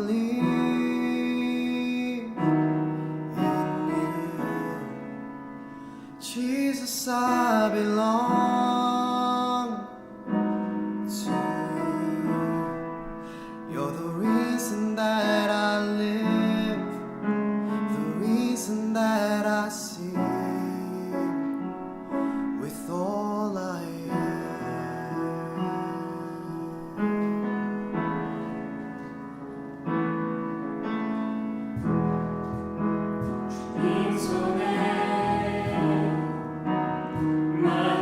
believe in you. Jesus, I belong to you. You're the reason that I live, the reason that I see with all I 주님 손에 나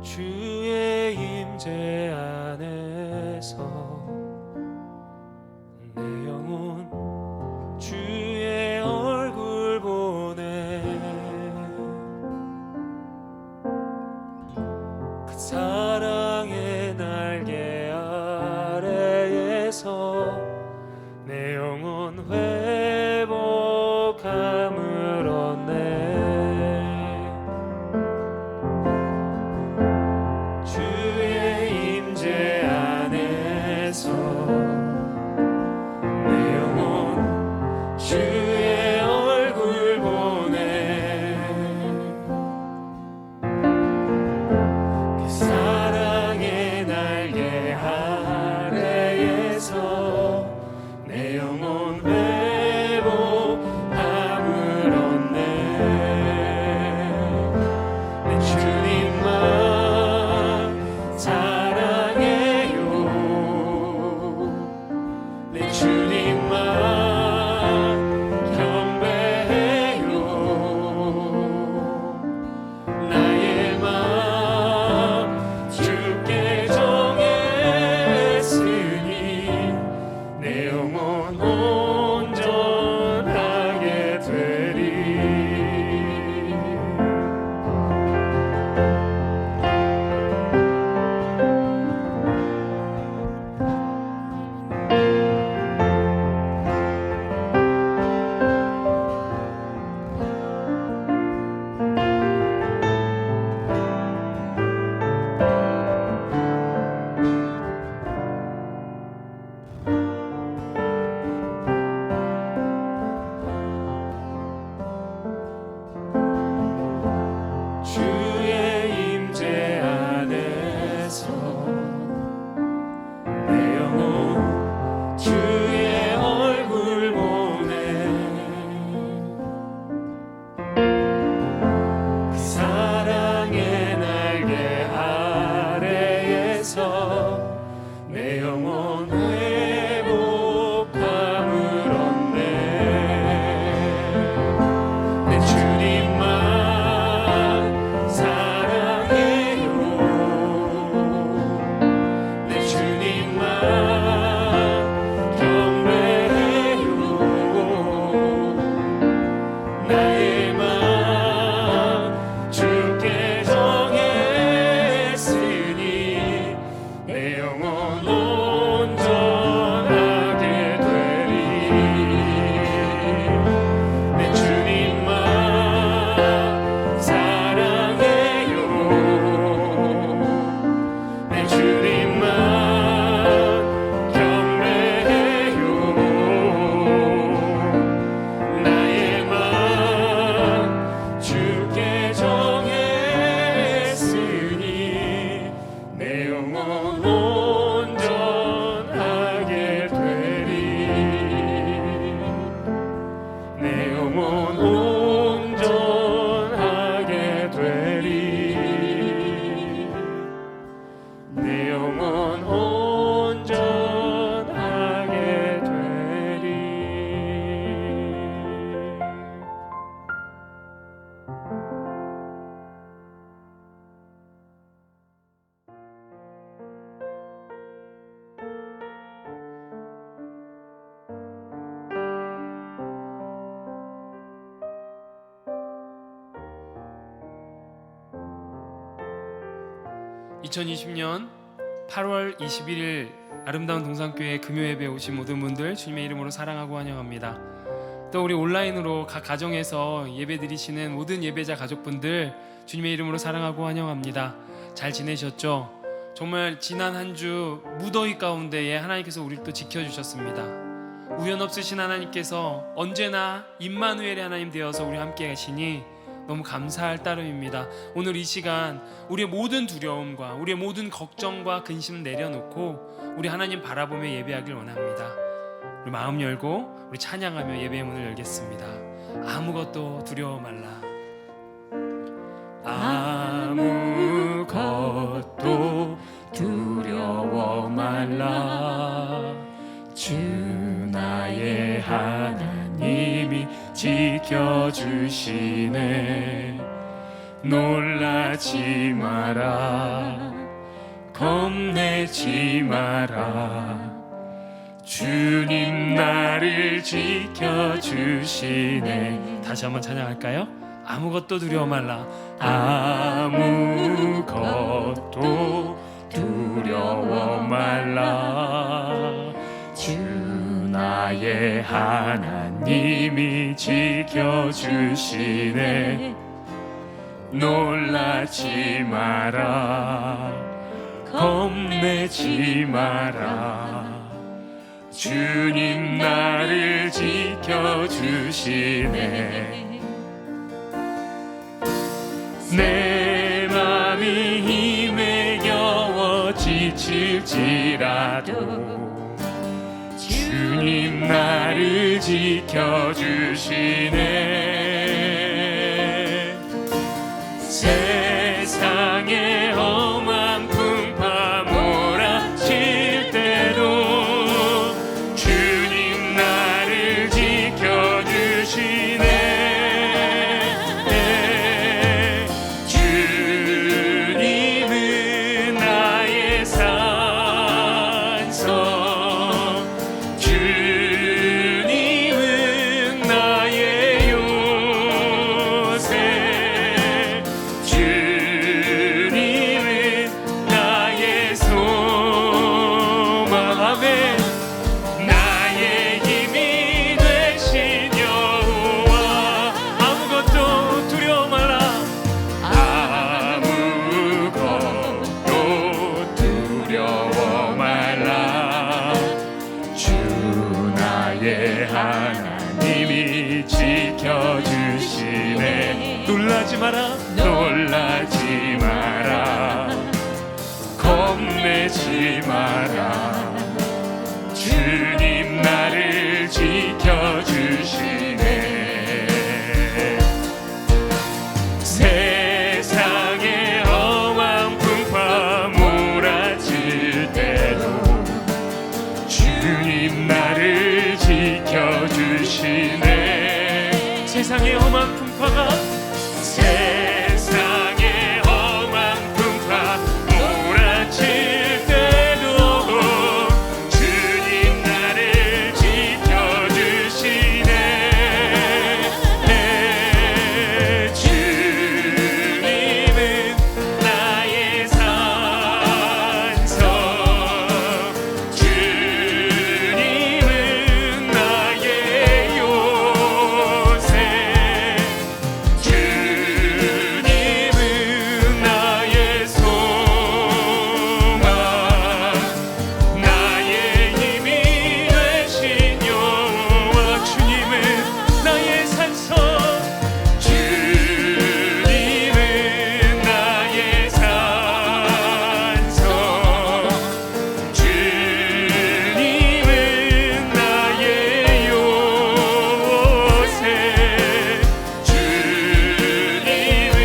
주의 임재 안에서 내 영혼 주의 얼굴 보네. 그 사랑의 날개 아래에서 내 영혼 회복함을 얻네. 주의 얼굴 보네. 그 사랑의 날개 아래에서 내 영혼 회복함을 얻네. 내 주님만 사랑해요. 내 주님만 내 영혼 회복함을 얻네. 내 주님만 사랑해요. 내 주님만 경배해요. 나의 맘 주께 정했으니 내 영혼 온전하게 되리. 내 주님만 사랑해요. 내 주님만 경배해요. 나의 맘 주께 정했으니 내 영혼 온전하게 되리. 내 영혼 온전하게 되리. 내 영혼 온전하게 되리. (2020년 8월 21일) 아름다운 동산교회 금요예배 오신 모든 분들 주님의 이름으로 사랑하고 환영합니다. 또 우리 온라인으로 각 가정에서 예배 드리시는 모든 예배자 가족분들 주님의 이름으로 사랑하고 환영합니다. 잘 지내셨죠? 정말 지난 한 주 무더위 가운데에 하나님께서 우리를 또 지켜주셨습니다. 우연 없으신 하나님께서 언제나 임마누엘의 하나님 되어서 우리 함께 계시니 너무 감사할 따름입니다. 오늘 이 시간 우리의 모든 두려움과 우리의 모든 걱정과 근심 내려놓고 우리 하나님 바라보며 예배하길 원합니다. 우리 마음 열고 우리 찬양하며 예배의 문을 열겠습니다. 아무것도 두려워 말라. 아무것도 두려워 말라. 주 나의 하나님이 지켜주시네. 놀라지 마라, 겁내지 마라. 주님 나를 지켜주시네. 다시 한번 찬양할까요? 아무것도 두려워 말라. 아무것도 두려워 말라. 주 나의 하나님이 지켜주시네. 놀라지 마라, 겁내지 마라. 주님 나를 지켜주시네. 내 맘이 힘에 겨워 지칠지라도 주님 나를 지켜주시네. 세상에 험한 풍파 몰아칠 때도 주님 나를 지켜주시네. 주님은 나의 산성, 주님은 나의 요새, 주님은 나의 소망. 나의 힘이 되신 여호와. 아무것도 두려워 말라. 아무것도 두려워 말라. 주 나의 하나님이 지켜주시네. 놀라지 마라, 놀라지 마라, 겁내지 마라. 주님 나를 지켜주시네. 세상에 험한 풍파 몰아칠 때도 주님 나를 지켜주시네. 세상에 험한 풍파가, 세상에 험한 풍파 몰아칠 때도 주님 나를 지켜주시네. 주님은 나의 산성, 주님은 나의 요새, 주님은 나의 소망. 나의 힘이 되신 여호와. 주님은 나의 산성, 주님은 나의 산성, 주님은 나의 요새, 주님은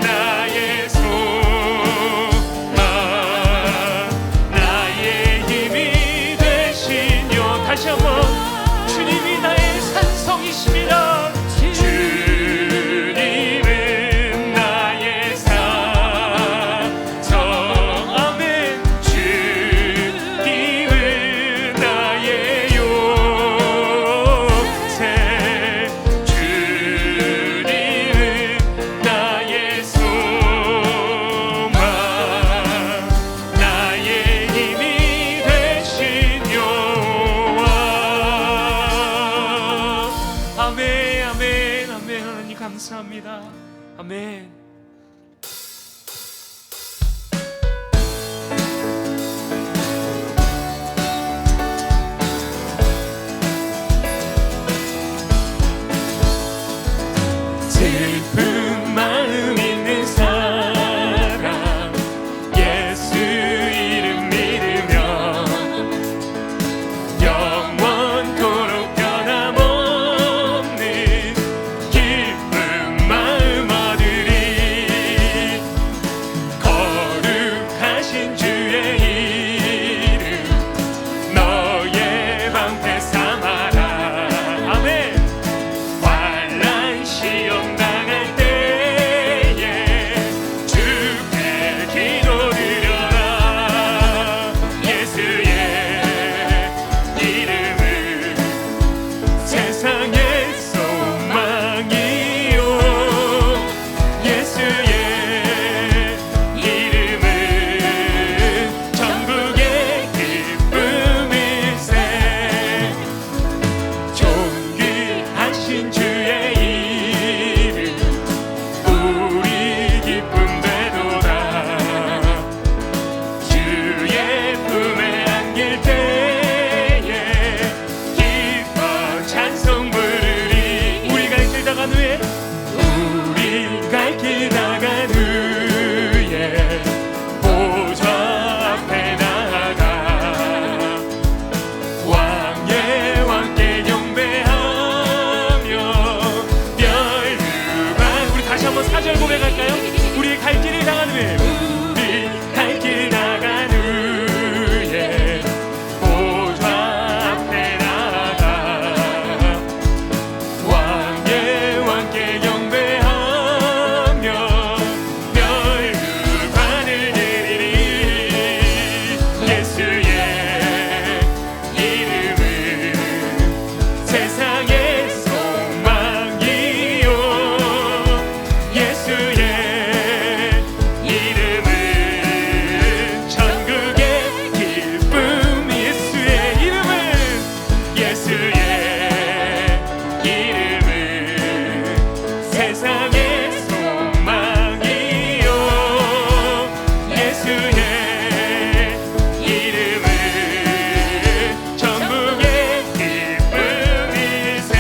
나의 소망. 나의 힘이 되신 여. 다시 한번. 주님이 나의 산성이십니다. 주님은 나의 산성. 아멘. 주님은 나의 요새, 주님은 나의 소망. 나의 힘이 되신 여호와. 아멘, 아멘, 아멘. 하나님 감사합니다. 아멘. 슬픈 마음 있는 사람, 예수 이름 믿으며 영원토록 변함없는 기쁜 마음 얻으리. 크신 주의 이름 우리 기쁨 되도다. 주의 품에 안길 때에 기뻐 찬송 부르리. 우리 갈 길 다간 후에 우리 갈 길 다간 후에 보좌 앞에 나가 왕의 왕께 경배하며 멸류관. 우리 다시 한번 4절 고백할까요? 우리 갈 길을 당한 후에 우리 갈 길 나간 후에 보좌 앞에 나가 왕의 왕께 경배하며 멸류관을 드리리. 예수의 이름은 세상의 소망이요 예수의 이름은 천국의 기쁨. 예수의 이름은 예수의 이름은 세상의 소망이요 예수의 이름은 천국의 기쁨이세.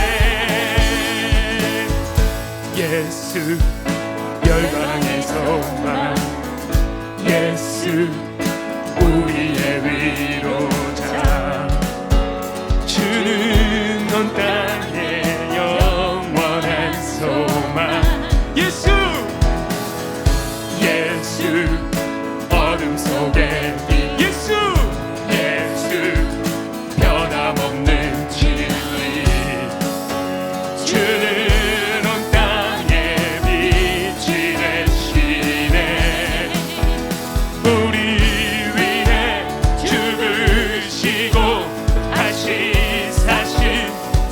예수 열방의 소망 예수 우리의 위로자. 주는 온 땅의 영원한 소망. 예수 예수 어둠 속의 빛. 예수 예수 변함없는 진리. 주는 온 땅의 빛이 되시네. 우리 위해 죽으시고 다시 사신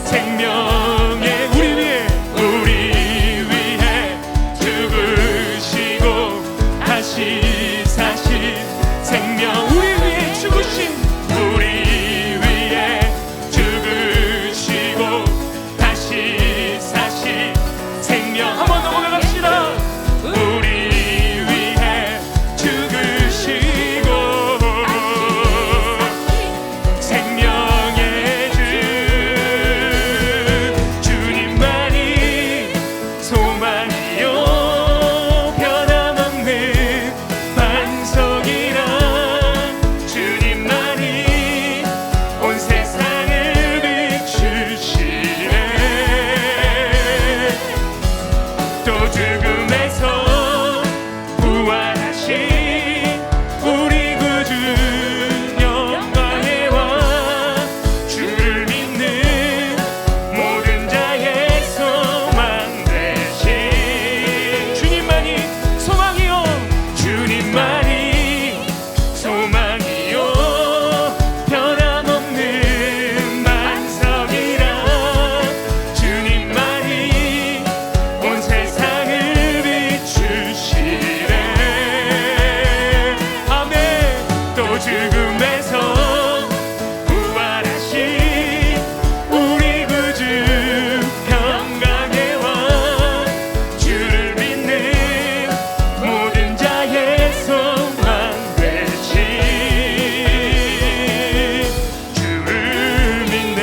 생명의 우리 위해 죽으시고 다시 사신 생명. 우리 위해 죽으신 우리 위해 죽으시고 다시 사신 생명. 한번 더 고백합시다. 우리 위해 죽으시고 생명의 주 주님만이 소망이요 변함없는 반석이라. 주님만이 온 세상을 비추시네. 또 죽음에서 부활하신 우리 구주 영광의 왕. 주를 믿는 모든 자의 소망 되신 주님만이 소망이요 주님만이 소망이요 변함없는 반석이라. 주님만이 온 세상을 비추시네. 아멘. 또 죽음에서 부활하신 우리 구주 평강의 왕. 주를 믿는 모든 자의 소망 되신 주를 믿네.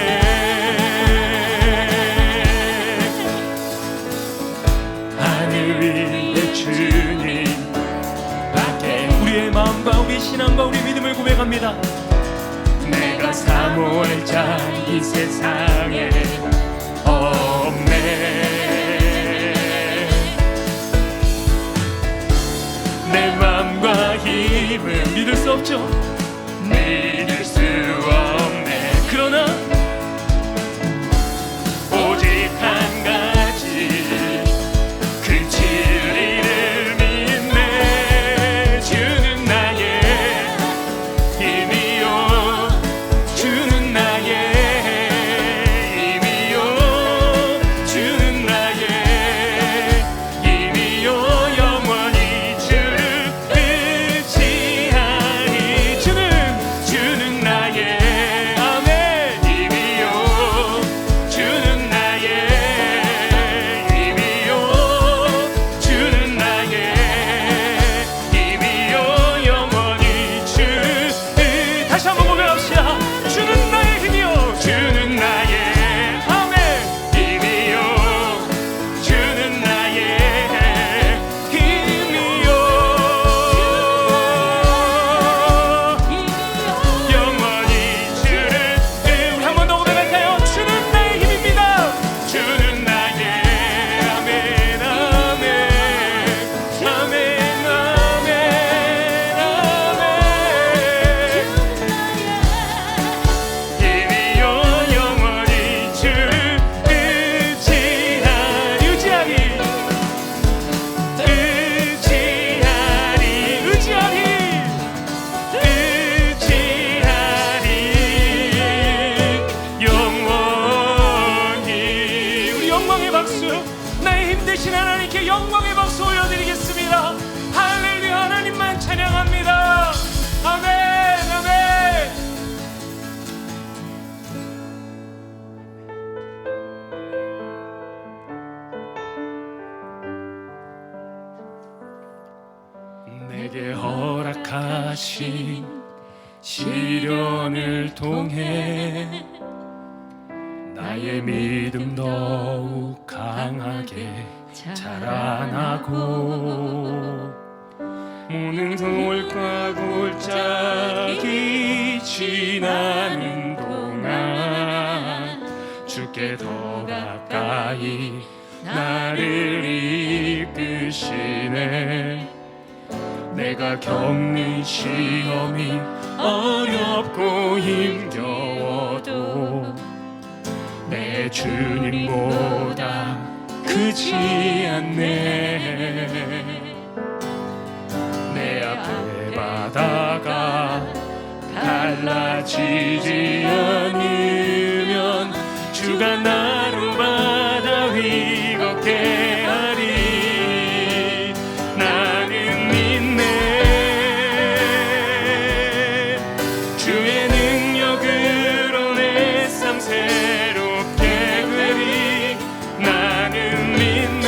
하늘 위에 주님 밖에 우리의 마음과 우리 신앙과 우리 믿음을 고백합니다. 내가 사모할 자 이 세상에 없네. 내 마음과 힘은 믿을 수 없죠. 믿을 수 없네. 그러나 오직 한 가지 그 진리를 믿네. 주는 나의 힘이요 주는 나의 힘이요 주는 나의 힘이요 영원히 주를 의지하리. 영광의 박수, 나의 힘 대신 하나님께 영광의 박수 올려드리겠습니다. 할렐루야. 하나님만 찬양합니다. 아멘, 아멘. 내게 허락하신 시련을 통해 나의 믿음 더욱 강하게 자라나고 모든 돌과 골짜기 지나는 동안 주께 더 가까이 나를 이끄시네. 내가 겪는 시험이 어렵고 힘겨워도 내 주님보다 크지 않네. 내 앞에 바다가 갈라지지 않으면 주가 나로 바다 위 걷게 하리. 나는 믿네. 주의 능력으로 내 삶 새롭게 되리. 나는 믿네.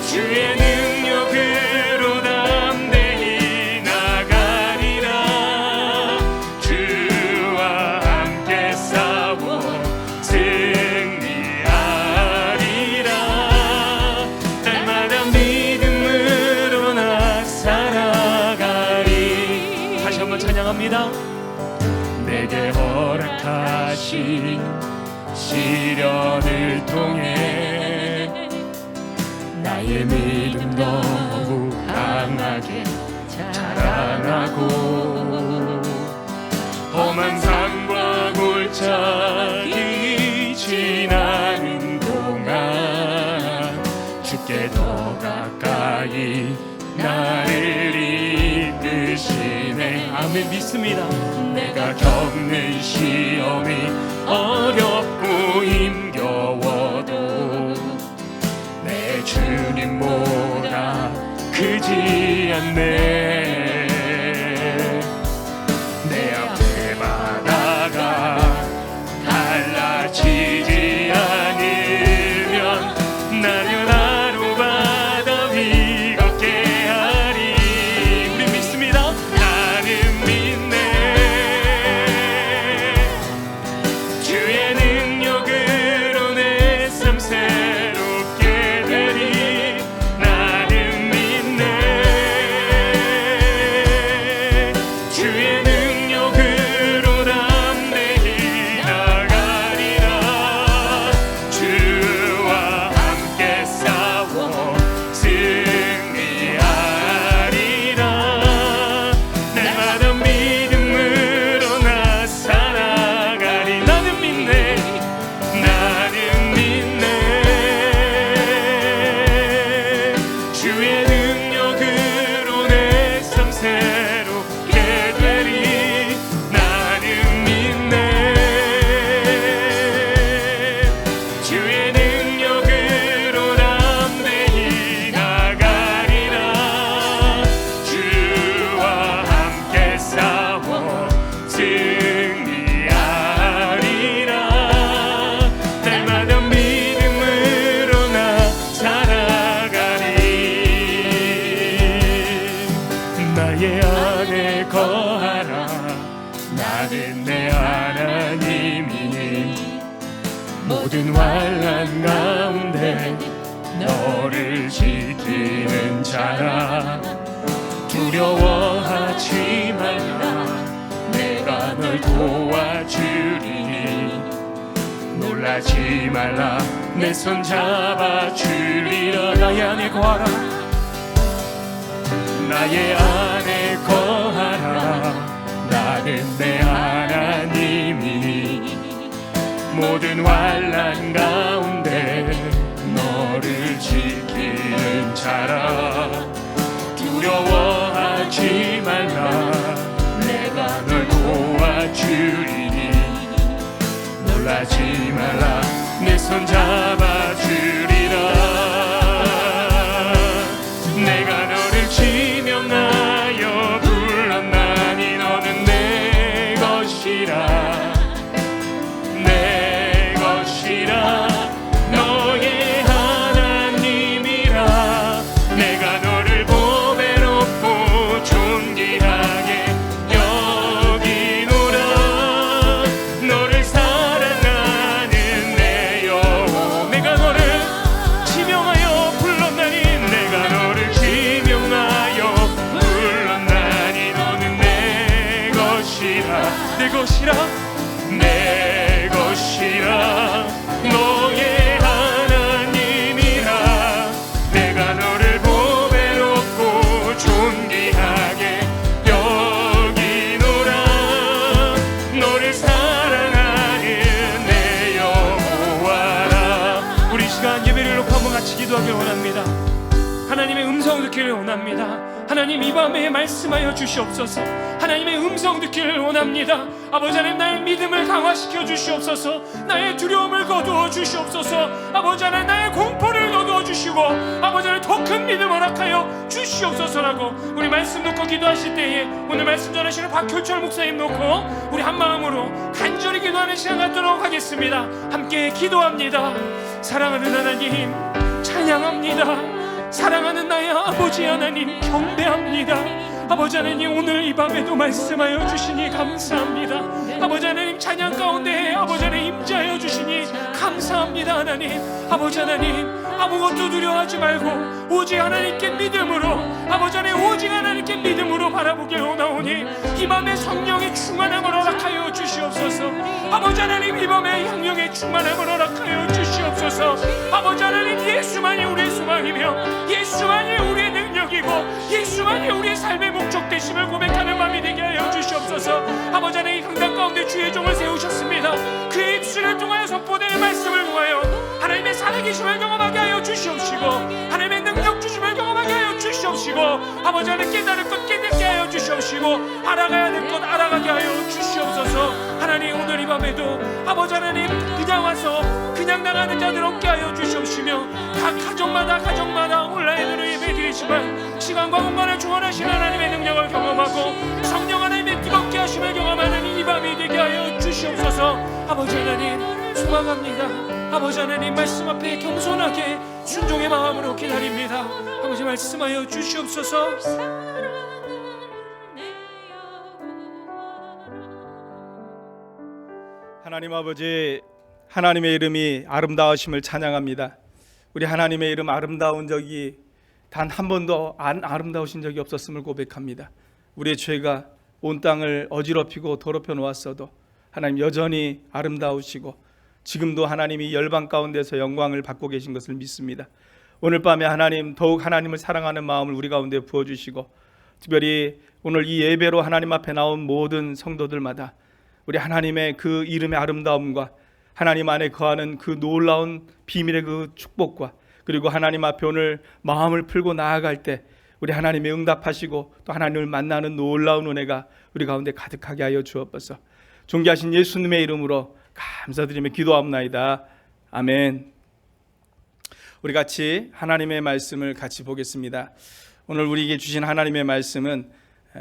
주의 능력으로 담대히 나가리라. 주와 함께 싸워 승리하리라. 날마다 믿음으로 나 살아가리. 다시 한번 찬양합니다. 내게 허락하신 시련을 통해 나의 믿음 너무 강하게 자라나고 험한 산과 골짜기 지나는 동안 주께 더 가까이 나를 이끄시네. 아멘. 믿습니다. 내가 겪는 시험이 어렵고 힘겨워도 내 주님보다 크지 않네. 내 앞에 바다가 갈라지지 않으면 나는 하루 바다 위 걷게 하리. 우리 믿습니다. 나는 믿네. 주의 능력으로 내 삶 새롭게 되리. 나는 믿네. 주의 능력으로 담대히 나가리라. 주와 함께 싸워 승리하리라. 날마다 믿음으로 나 살아가리. 나는 믿네. 나는 믿네. 주의 능력으로 내 삶 새롭게 되리. 나는 믿네. 주의 능력으로 담대히 나가리라. 주와 함께 싸워 승리하리라. 날마다 믿음으로 나 살아가리. 나의 안에 거하라. 나는 내 하나님이니 모든 환난 가운데 너를 지키는 자라. 두려워하지 말라. 내가 널 도와주리니 놀라지 말라. 내 손 잡아주리라. 나의 안에 거하라. 나의 안에 거하라. 나는 내 하나님이니 모든 환난 가운데 너를 지키는 자라. 두려워하지 말라. 내가 널 도와주리니 놀라지 말라 내 손 잡아주리라 내가 너를 지명하여 불렀나니 너는 내 것이라 내 것이라 너의 하나님이라 내가 너를 보배롭고 존귀하게 여기노라 너를 사랑하는 내 영혼 내가 너를 지명하여 불렀나니 내가 너를 지명하여 불렀나니 너는 내 것이라 내 것이라 내 것이라 너의 하나님이라 내가 너를 보배롭고 존귀하게 여기노라 너를 사랑하는 내 여호와라. 우리 시간 예배를 놓고 한번 같이 기도하길 원합니다. 하나님의 음성 듣기를 원합니다. 하나님 이 밤에 말씀하여 주시옵소서. 하나님의 음성 듣기를 원합니다. 아버지 하나님 나의 믿음을 강화시켜 주시옵소서. 나의 두려움을 거두어 주시옵소서. 아버지 하나님 나의 공포를 거두어 주시고 아버지 하나님 더 큰 믿음 허락하여 주시옵소서라고 우리 말씀 놓고 기도하실 때에 오늘 말씀 전하시는 박효철 목사님 놓고 우리 한마음으로 간절히 기도하는 시간 갖도록 하겠습니다. 함께 기도합니다. 사랑하는 하나님 찬양합니다. 사랑하는 나의 아버지 하나님 경배합니다. 아버지 하나님 오늘 이 밤에도 말씀하여 주시니 감사합니다. 아버지 하나님 찬양 가운데 아버지 하나님 임재하여 주시니 감사합니다. 하나님 아버지 하나님 아무것도 두려워하지 말고 오직 하나님께 믿음으로 아버지 하나님 오직 하나님께 믿음으로 바라보길 원하오니 이 밤에 성령의 충만함을 허락하여 주시옵소서. 아버지 하나님 이 밤에 성령의 충만함을 허락하여 주시옵소서. 아버지 하나님 예수만이 우리의 소망이며 예수만이 우리의 능력이고 예수만이 우리의 삶의 목적 되심을 고백하는 밤이 되게 하여 주시옵소서. 아버지 하나님 강단 가운데 주의 종을 세우셨습니다. 그의 입술을 통하여 선포되는 말씀을 통하여 하나님의 살아계심을 경험하게 하여 주시옵시고 하나님의 능력 주심을 경험하게 하여 주시옵시고 아버지 하나님 깨달을 것 깨닫게 하여 주시옵시고 알아가야 될 것 알아가게 하여 주시옵소서. 하나님 오늘 이 밤에도 아버지 하나님 그냥 와서 그냥 나가는 자들 없게 하여 주시옵시며 각 가정마다 온라인으로 예배드리지만 시간과 공간을 주관하시는 하나님의 능력을 경험하고 성령 하나님의 뜨겁게 하심을 경험하는 이 밤이 되게 하여 주시옵소서. 아버지 하나님 소망합니다. 아버지 하나님 말씀 앞에 겸손하게 순종의 마음으로 기다립니다. 아버지 말씀하여 주시옵소서. 하나님 아버지 하나님의 이름이 아름다우심을 찬양합니다. 우리 하나님의 이름 아름다운 적이 단 한 번도 안 아름다우신 적이 없었음을 고백합니다. 우리의 죄가 온 땅을 어지럽히고 더럽혀 놓았어도 하나님 여전히 아름다우시고 지금도 하나님이 열방 가운데서 영광을 받고 계신 것을 믿습니다. 오늘 밤에 하나님 더욱 하나님을 사랑하는 마음을 우리 가운데 부어주시고 특별히 오늘 이 예배로 하나님 앞에 나온 모든 성도들마다 우리 하나님의 그 이름의 아름다움과 하나님 안에 거하는 그 놀라운 비밀의 그 축복과 그리고 하나님 앞에 오늘 마음을 풀고 나아갈 때 우리 하나님의 응답하시고 또 하나님을 만나는 놀라운 은혜가 우리 가운데 가득하게 하여 주옵소서. 존귀하신 예수님의 이름으로 감사드리며 기도합나이다. 아멘. 우리 같이 하나님의 말씀을 같이 보겠습니다. 오늘 우리에게 주신 하나님의 말씀은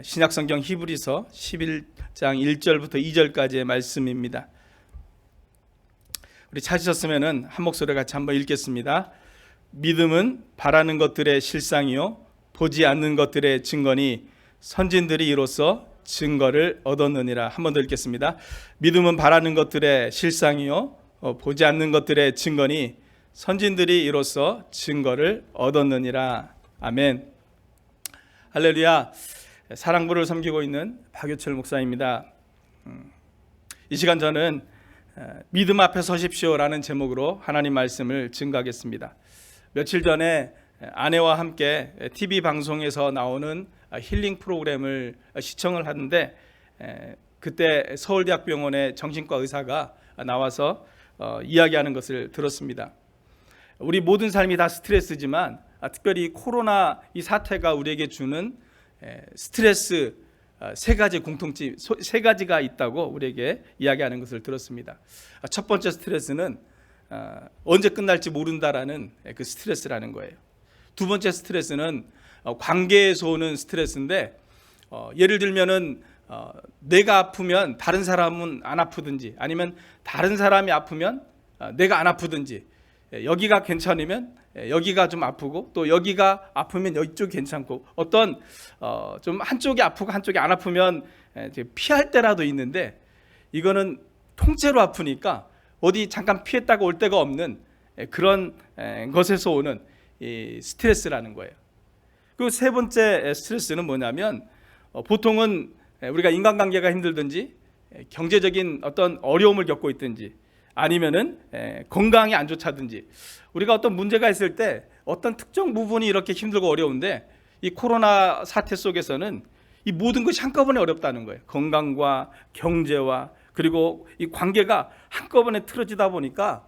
신약성경 히브리서 11장 1절부터 2절까지의 말씀입니다. 우리 찾으셨으면 한 목소리 같이 한번 읽겠습니다. 믿음은 바라는 것들의 실상이요 보지 않는 것들의 증거니 선진들이 이로써 증거를 얻었느니라. 한 번 더 읽겠습니다. 믿음은 바라는 것들의 실상이요 보지 않는 것들의 증거니 선진들이 이로써 증거를 얻었느니라. 아멘. 할렐루야. 사랑부를 섬기고 있는 박효철 목사입니다. 이 시간 저는 믿음 앞에 서십시오라는 제목으로 하나님 말씀을 증거하겠습니다. 며칠 전에 아내와 함께 TV 방송에서 나오는 힐링 프로그램을 시청을 하는데 그때 서울대학병원의 정신과 의사가 나와서 이야기하는 것을 들었습니다. 우리 모든 삶이 다 스트레스지만 특별히 코로나 이 사태가 우리에게 주는 스트레스 세 가지 공통점, 세 가지가 있다고 우리에게 이야기하는 것을 들었습니다. 첫 번째 스트레스는 언제 끝날지 모른다라는 그 스트레스라는 거예요. 두 번째 스트레스는 관계에서 오는 스트레스인데, 예를 들면은 내가 아프면 다른 사람은 안 아프든지, 아니면 다른 사람이 아프면 내가 안 아프든지, 여기가 괜찮으면 여기가 좀 아프고, 또 여기가 아프면 이쪽이 괜찮고, 어떤 좀 한쪽이 아프고 한쪽이 안 아프면 피할 때라도 있는데, 이거는 통째로 아프니까 어디 잠깐 피했다가 올 데가 없는 그런 것에서 오는 이 스트레스라는 거예요. 그리고 세 번째 스트레스는 뭐냐면, 보통은 우리가 인간관계가 힘들든지, 경제적인 어떤 어려움을 겪고 있든지, 아니면은 건강이 안 좋다든지, 우리가 어떤 문제가 있을 때 어떤 특정 부분이 이렇게 힘들고 어려운데, 이 코로나 사태 속에서는 이 모든 것이 한꺼번에 어렵다는 거예요. 건강과 경제와 그리고 이 관계가 한꺼번에 틀어지다 보니까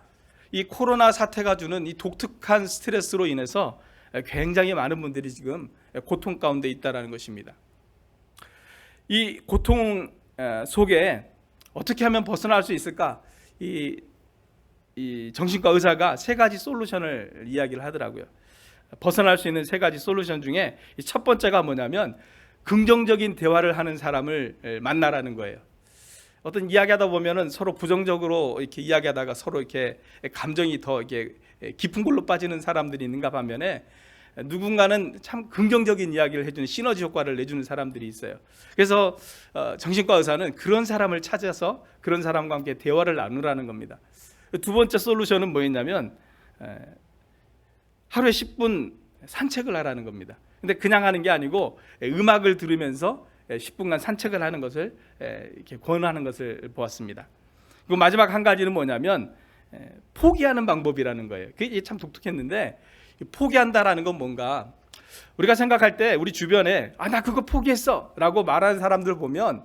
이 코로나 사태가 주는 이 독특한 스트레스로 인해서 굉장히 많은 분들이 지금 고통 가운데 있다는 것입니다. 이 고통 속에 어떻게 하면 벗어날 수 있을까? 이 정신과 의사가 세 가지 솔루션을 이야기를 하더라고요. 벗어날 수 있는 세 가지 솔루션 중에 첫 번째가 뭐냐면, 긍정적인 대화를 하는 사람을 만나라는 거예요. 어떤 이야기하다 보면은 서로 부정적으로 이렇게 이야기하다가 서로 이렇게 감정이 더 이렇게 깊은 걸로 빠지는 사람들이 있는가 반면에, 누군가는 참 긍정적인 이야기를 해주는 시너지 효과를 내주는 사람들이 있어요. 그래서 정신과 의사는 그런 사람을 찾아서 그런 사람과 함께 대화를 나누라는 겁니다. 두 번째 솔루션은 뭐였냐면, 하루에 10분 산책을 하라는 겁니다. 근데 그냥 하는 게 아니고 음악을 들으면서 10분간 산책을 하는 것을 이렇게 권하는 것을 보았습니다. 그리고 마지막 한 가지는 뭐냐면, 포기하는 방법이라는 거예요. 그게 참 독특했는데, 포기한다라는 건 뭔가, 우리가 생각할 때 우리 주변에 나 그거 포기했어 라고 말하는 사람들 보면,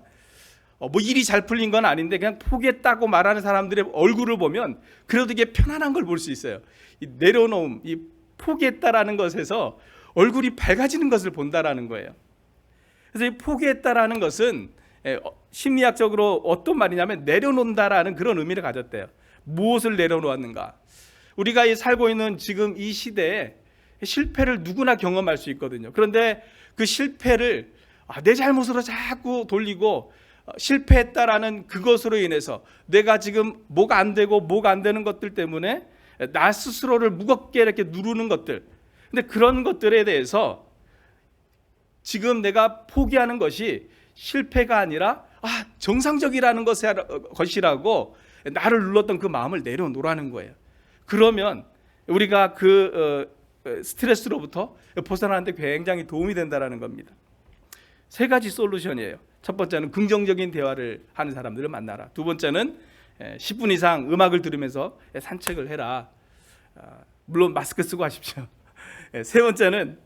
뭐 일이 잘 풀린 건 아닌데 그냥 포기했다고 말하는 사람들의 얼굴을 보면 그래도 이게 편안한 걸 볼 수 있어요. 이 내려놓음, 이 포기했다라는 것에서 얼굴이 밝아지는 것을 본다라는 거예요. 그래서 이 포기했다라는 것은 심리학적으로 어떤 말이냐면, 내려놓는다라는 그런 의미를 가졌대요. 무엇을 내려놓았는가? 우리가 살고 있는 지금 이 시대에 실패를 누구나 경험할 수 있거든요. 그런데 그 실패를 내 잘못으로 자꾸 돌리고, 실패했다라는 그것으로 인해서 내가 지금 뭐가 안 되고 뭐가 안 되는 것들 때문에 나 스스로를 무겁게 이렇게 누르는 것들, 근데 그런 것들에 대해서 지금 내가 포기하는 것이 실패가 아니라 정상적이라는 것이라고 나를 눌렀던 그 마음을 내려놓으라는 거예요. 그러면 우리가 그 스트레스로부터 벗어나는데 굉장히 도움이 된다는 겁니다. 세 가지 솔루션이에요. 첫 번째는 긍정적인 대화를 하는 사람들을 만나라. 두 번째는 10분 이상 음악을 들으면서 산책을 해라. 물론 마스크 쓰고 하십시오. 세 번째는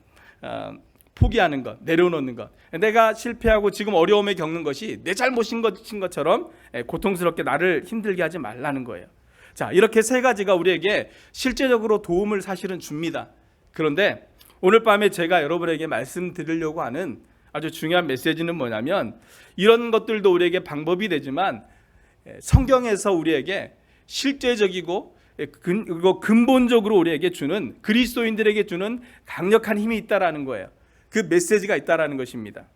포기하는 것, 내려놓는 것. 내가 실패하고 지금 어려움에 겪는 것이 내 잘못인 것처럼 고통스럽게 나를 힘들게 하지 말라는 거예요. 자, 이렇게 세 가지가 우리에게 실제적으로 도움을 사실은 줍니다. 그런데 오늘 밤에 제가 여러분에게 말씀드리려고 하는 아주 중요한 메시지는 뭐냐면, 이런 것들도 우리에게 방법이 되지만 성경에서 우리에게 실제적이고 그리고 근본적으로 우리에게 주는, 그리스도인들에게 주는 강력한 힘이 있다라는 거예요. 그 메시지가 있다라는 것입니다.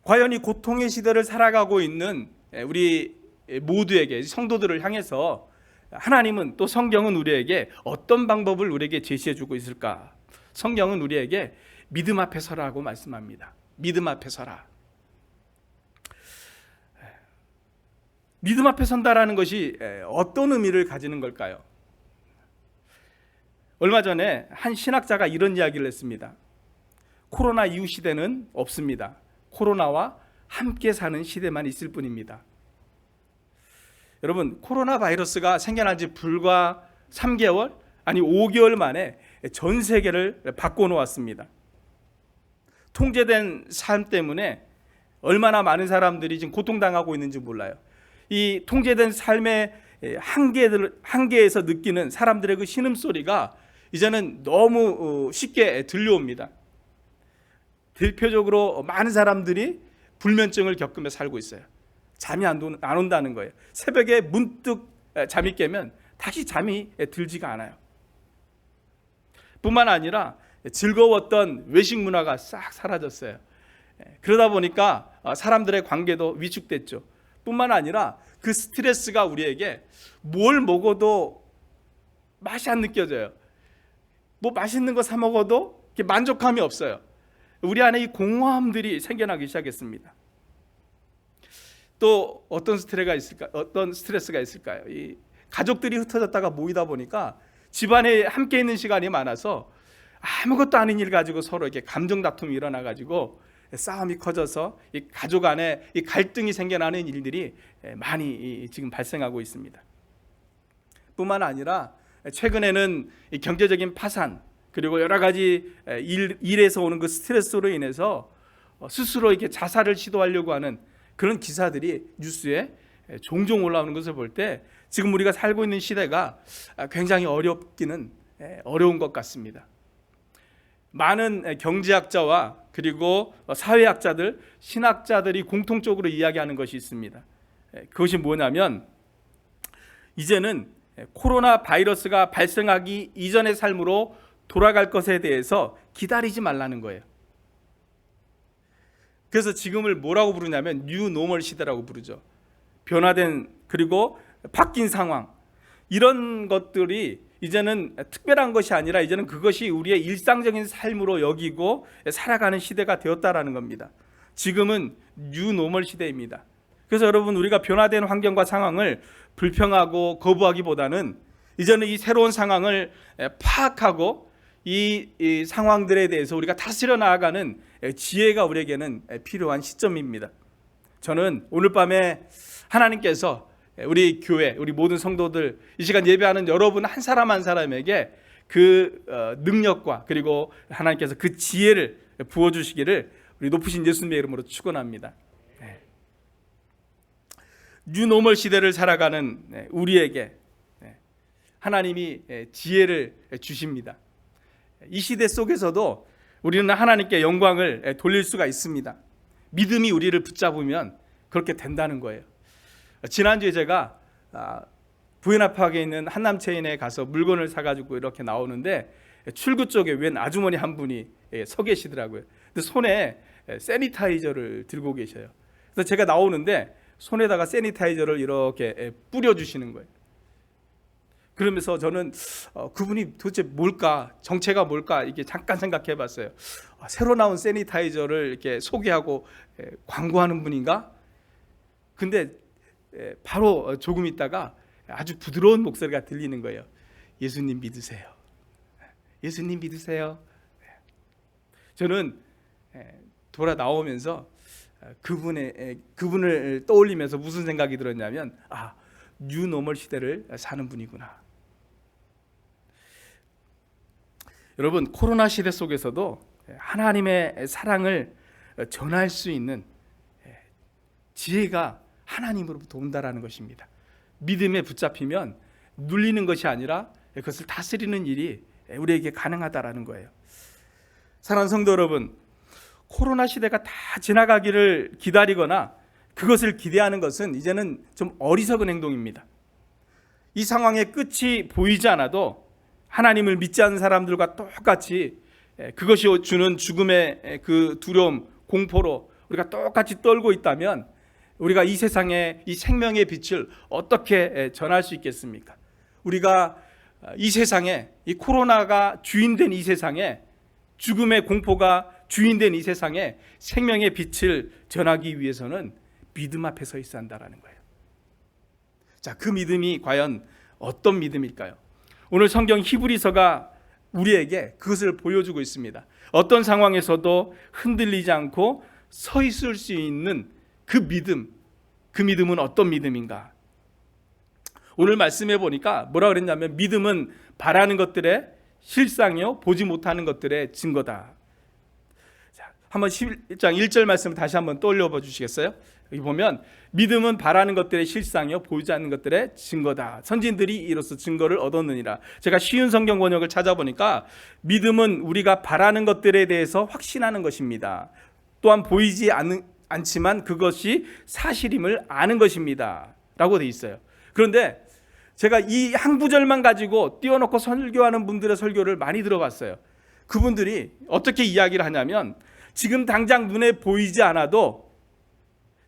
과연 이 고통의 시대를 살아가고 있는 우리 모두에게, 성도들을 향해서 하나님은, 또 성경은 우리에게 어떤 방법을 우리에게 제시해 주고 있을까? 성경은 우리에게 믿음 앞에 서라고 말씀합니다. 믿음 앞에 서라. 믿음 앞에 선다라는 것이 어떤 의미를 가지는 걸까요? 얼마 전에 한 신학자가 이런 이야기를 했습니다. 코로나 이후 시대는 없습니다. 코로나와 함께 사는 시대만 있을 뿐입니다. 여러분, 코로나 바이러스가 생겨난 지 불과 3개월, 아니 5개월 만에 전 세계를 바꿔놓았습니다. 통제된 삶 때문에 얼마나 많은 사람들이 지금 고통당하고 있는지 몰라요. 이 통제된 삶의 한계에서 느끼는 사람들의 그 신음소리가 이제는 너무 쉽게 들려옵니다. 대표적으로 많은 사람들이 불면증을 겪으며 살고 있어요. 잠이 안 온다는 거예요. 새벽에 문득 잠이 깨면 다시 잠이 들지가 않아요. 뿐만 아니라 즐거웠던 외식 문화가 싹 사라졌어요. 그러다 보니까 사람들의 관계도 위축됐죠. 뿐만 아니라 그 스트레스가 우리에게 뭘 먹어도 맛이 안 느껴져요. 뭐 맛있는 거 사 먹어도 만족감이 없어요. 우리 안에 이 공허함들이 생겨나기 시작했습니다. 또 어떤 스트레스가 있을까요? 이 가족들이 흩어졌다가 모이다 보니까 집안에 함께 있는 시간이 많아서 아무것도 아닌 일 가지고 서로 이렇게 감정 다툼이 일어나 가지고 싸움이 커져서 이 가족 안에 이 갈등이 생겨나는 일들이 많이 지금 발생하고 있습니다. 뿐만 아니라 최근에는 이 경제적인 파산 그리고 여러 가지 일에서 오는 그 스트레스로 인해서 스스로 이렇게 자살을 시도하려고 하는 그런 기사들이 뉴스에 종종 올라오는 것을 볼 때 지금 우리가 살고 있는 시대가 굉장히 어려운 것 같습니다. 많은 경제학자와 그리고 사회학자들, 신학자들이 공통적으로 이야기하는 것이 있습니다. 그것이 뭐냐면 이제는 코로나 바이러스가 발생하기 이전의 삶으로 돌아갈 것에 대해서 기다리지 말라는 거예요. 그래서 지금을 뭐라고 부르냐면 뉴 노멀 시대라고 부르죠. 변화된 그리고 바뀐 상황, 이런 것들이 이제는 특별한 것이 아니라 이제는 그것이 우리의 일상적인 삶으로 여기고 살아가는 시대가 되었다라는 겁니다. 지금은 뉴 노멀 시대입니다. 그래서 여러분, 우리가 변화된 환경과 상황을 불평하고 거부하기보다는 이제는 이 새로운 상황을 파악하고 이 상황들에 대해서 우리가 다스려 나아가는 지혜가 우리에게는 필요한 시점입니다. 저는 오늘 밤에 하나님께서 우리 교회, 우리 모든 성도들, 이 시간 예배하는 여러분 한 사람 한 사람에게 그 능력과 그리고 하나님께서 그 지혜를 부어주시기를 우리 높으신 예수님의 이름으로 축원합니다. 뉴노멀 시대를 살아가는 우리에게 하나님이 지혜를 주십니다. 이 시대 속에서도 우리는 하나님께 영광을 돌릴 수가 있습니다. 믿음이 우리를 붙잡으면 그렇게 된다는 거예요. 지난주에 제가 부연합하게 있는 한남체인에 가서 물건을 사가지고 이렇게 나오는데 출구 쪽에 웬 아주머니 한 분이 서 계시더라고요. 근데 손에 세니타이저를 들고 계셔요. 그래서 제가 나오는데 손에다가 세니타이저를 이렇게 뿌려주시는 거예요. 그러면서 저는 그분이 도대체 뭘까, 정체가 뭘까 이게 잠깐 생각해봤어요. 새로 나온 세니타이저를 이렇게 소개하고 광고하는 분인가? 근데 바로 조금 있다가 아주 부드러운 목소리가 들리는 거예요. 예수님 믿으세요. 예수님 믿으세요. 저는 돌아 나오면서 그분을 떠올리면서 무슨 생각이 들었냐면, 뉴노멀 시대를 사는 분이구나. 여러분, 코로나 시대 속에서도 하나님의 사랑을 전할 수 있는 지혜가 하나님으로부터 온다라는 것입니다. 믿음에 붙잡히면 눌리는 것이 아니라 그것을 다스리는 일이 우리에게 가능하다라는 거예요. 사랑하는 성도 여러분, 코로나 시대가 다 지나가기를 기다리거나 그것을 기대하는 것은 이제는 좀 어리석은 행동입니다. 이 상황의 끝이 보이지 않아도 하나님을 믿지 않는 사람들과 똑같이 그것이 주는 죽음의 그 두려움, 공포로 우리가 똑같이 떨고 있다면 우리가 이 세상에 이 생명의 빛을 어떻게 전할 수 있겠습니까? 우리가 이 세상에, 이 코로나가 주인된 이 세상에, 죽음의 공포가 주인된 이 세상에 생명의 빛을 전하기 위해서는 믿음 앞에 서 있어야 한다는 거예요. 자, 그 믿음이 과연 어떤 믿음일까요? 오늘 성경 히브리서가 우리에게 그것을 보여주고 있습니다. 어떤 상황에서도 흔들리지 않고 서 있을 수 있는 그 믿음은 어떤 믿음인가? 오늘 말씀해 보니까 뭐라 그랬냐면, 믿음은 바라는 것들의 실상이요 보지 못하는 것들의 증거다. 자, 한번 11장 1절 말씀을 다시 한번 떠올려 봐 주시겠어요? 여기 보면 믿음은 바라는 것들의 실상이요 보이지 않는 것들의 증거다. 선진들이 이로써 증거를 얻었느니라. 제가 쉬운 성경 번역을 찾아보니까 믿음은 우리가 바라는 것들에 대해서 확신하는 것입니다. 또한 보이지 않지만 그것이 사실임을 아는 것입니다 라고 돼 있어요. 그런데 제가 이 한 구절만 가지고 띄워놓고 설교하는 분들의 설교를 많이 들어봤어요. 그분들이 어떻게 이야기를 하냐면 지금 당장 눈에 보이지 않아도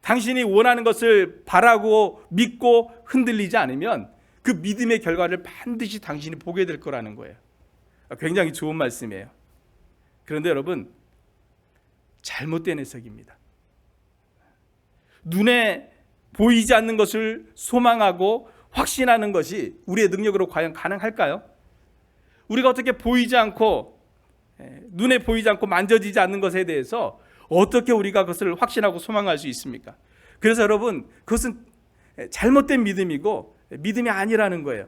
당신이 원하는 것을 바라고 믿고 흔들리지 않으면 그 믿음의 결과를 반드시 당신이 보게 될 거라는 거예요. 굉장히 좋은 말씀이에요. 그런데 여러분, 잘못된 해석입니다. 눈에 보이지 않는 것을 소망하고 확신하는 것이 우리의 능력으로 과연 가능할까요? 우리가 어떻게 보이지 않고 눈에 보이지 않고 만져지지 않는 것에 대해서 어떻게 우리가 그것을 확신하고 소망할 수 있습니까? 그래서 여러분, 그것은 잘못된 믿음이고 믿음이 아니라는 거예요.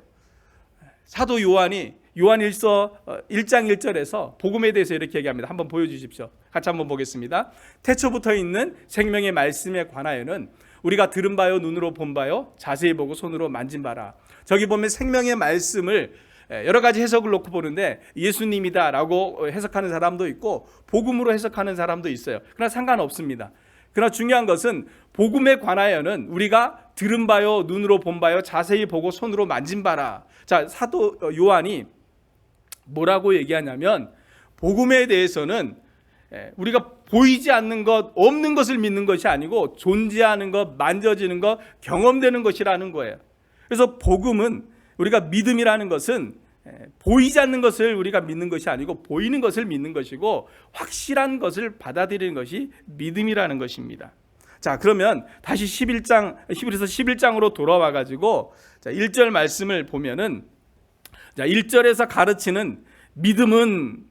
사도 요한이 요한일서 1장 1절에서 복음에 대해서 이렇게 얘기합니다. 한번 보여주십시오. 같이 한번 보겠습니다. 태초부터 있는 생명의 말씀에 관하여는 우리가 들은 바요 눈으로 본 바요 자세히 보고 손으로 만진 바라. 저기 보면 생명의 말씀을 여러 가지 해석을 놓고 보는데 예수님이다라고 해석하는 사람도 있고 복음으로 해석하는 사람도 있어요. 그러나 상관없습니다. 그러나 중요한 것은 복음에 관하여는 우리가 들은 바요 눈으로 본 바요 자세히 보고 손으로 만진 바라. 자, 사도 요한이 뭐라고 얘기하냐면 복음에 대해서는 우리가 보이지 않는 것, 없는 것을 믿는 것이 아니고 존재하는 것, 만져지는 것, 경험되는 것이라는 거예요. 그래서 복음은, 우리가 믿음이라는 것은 보이지 않는 것을 우리가 믿는 것이 아니고 보이는 것을 믿는 것이고 확실한 것을 받아들이는 것이 믿음이라는 것입니다. 자, 그러면 다시 히브리서 11장으로 돌아와 가지고 1절 말씀을 보면은 1절에서 가르치는 믿음은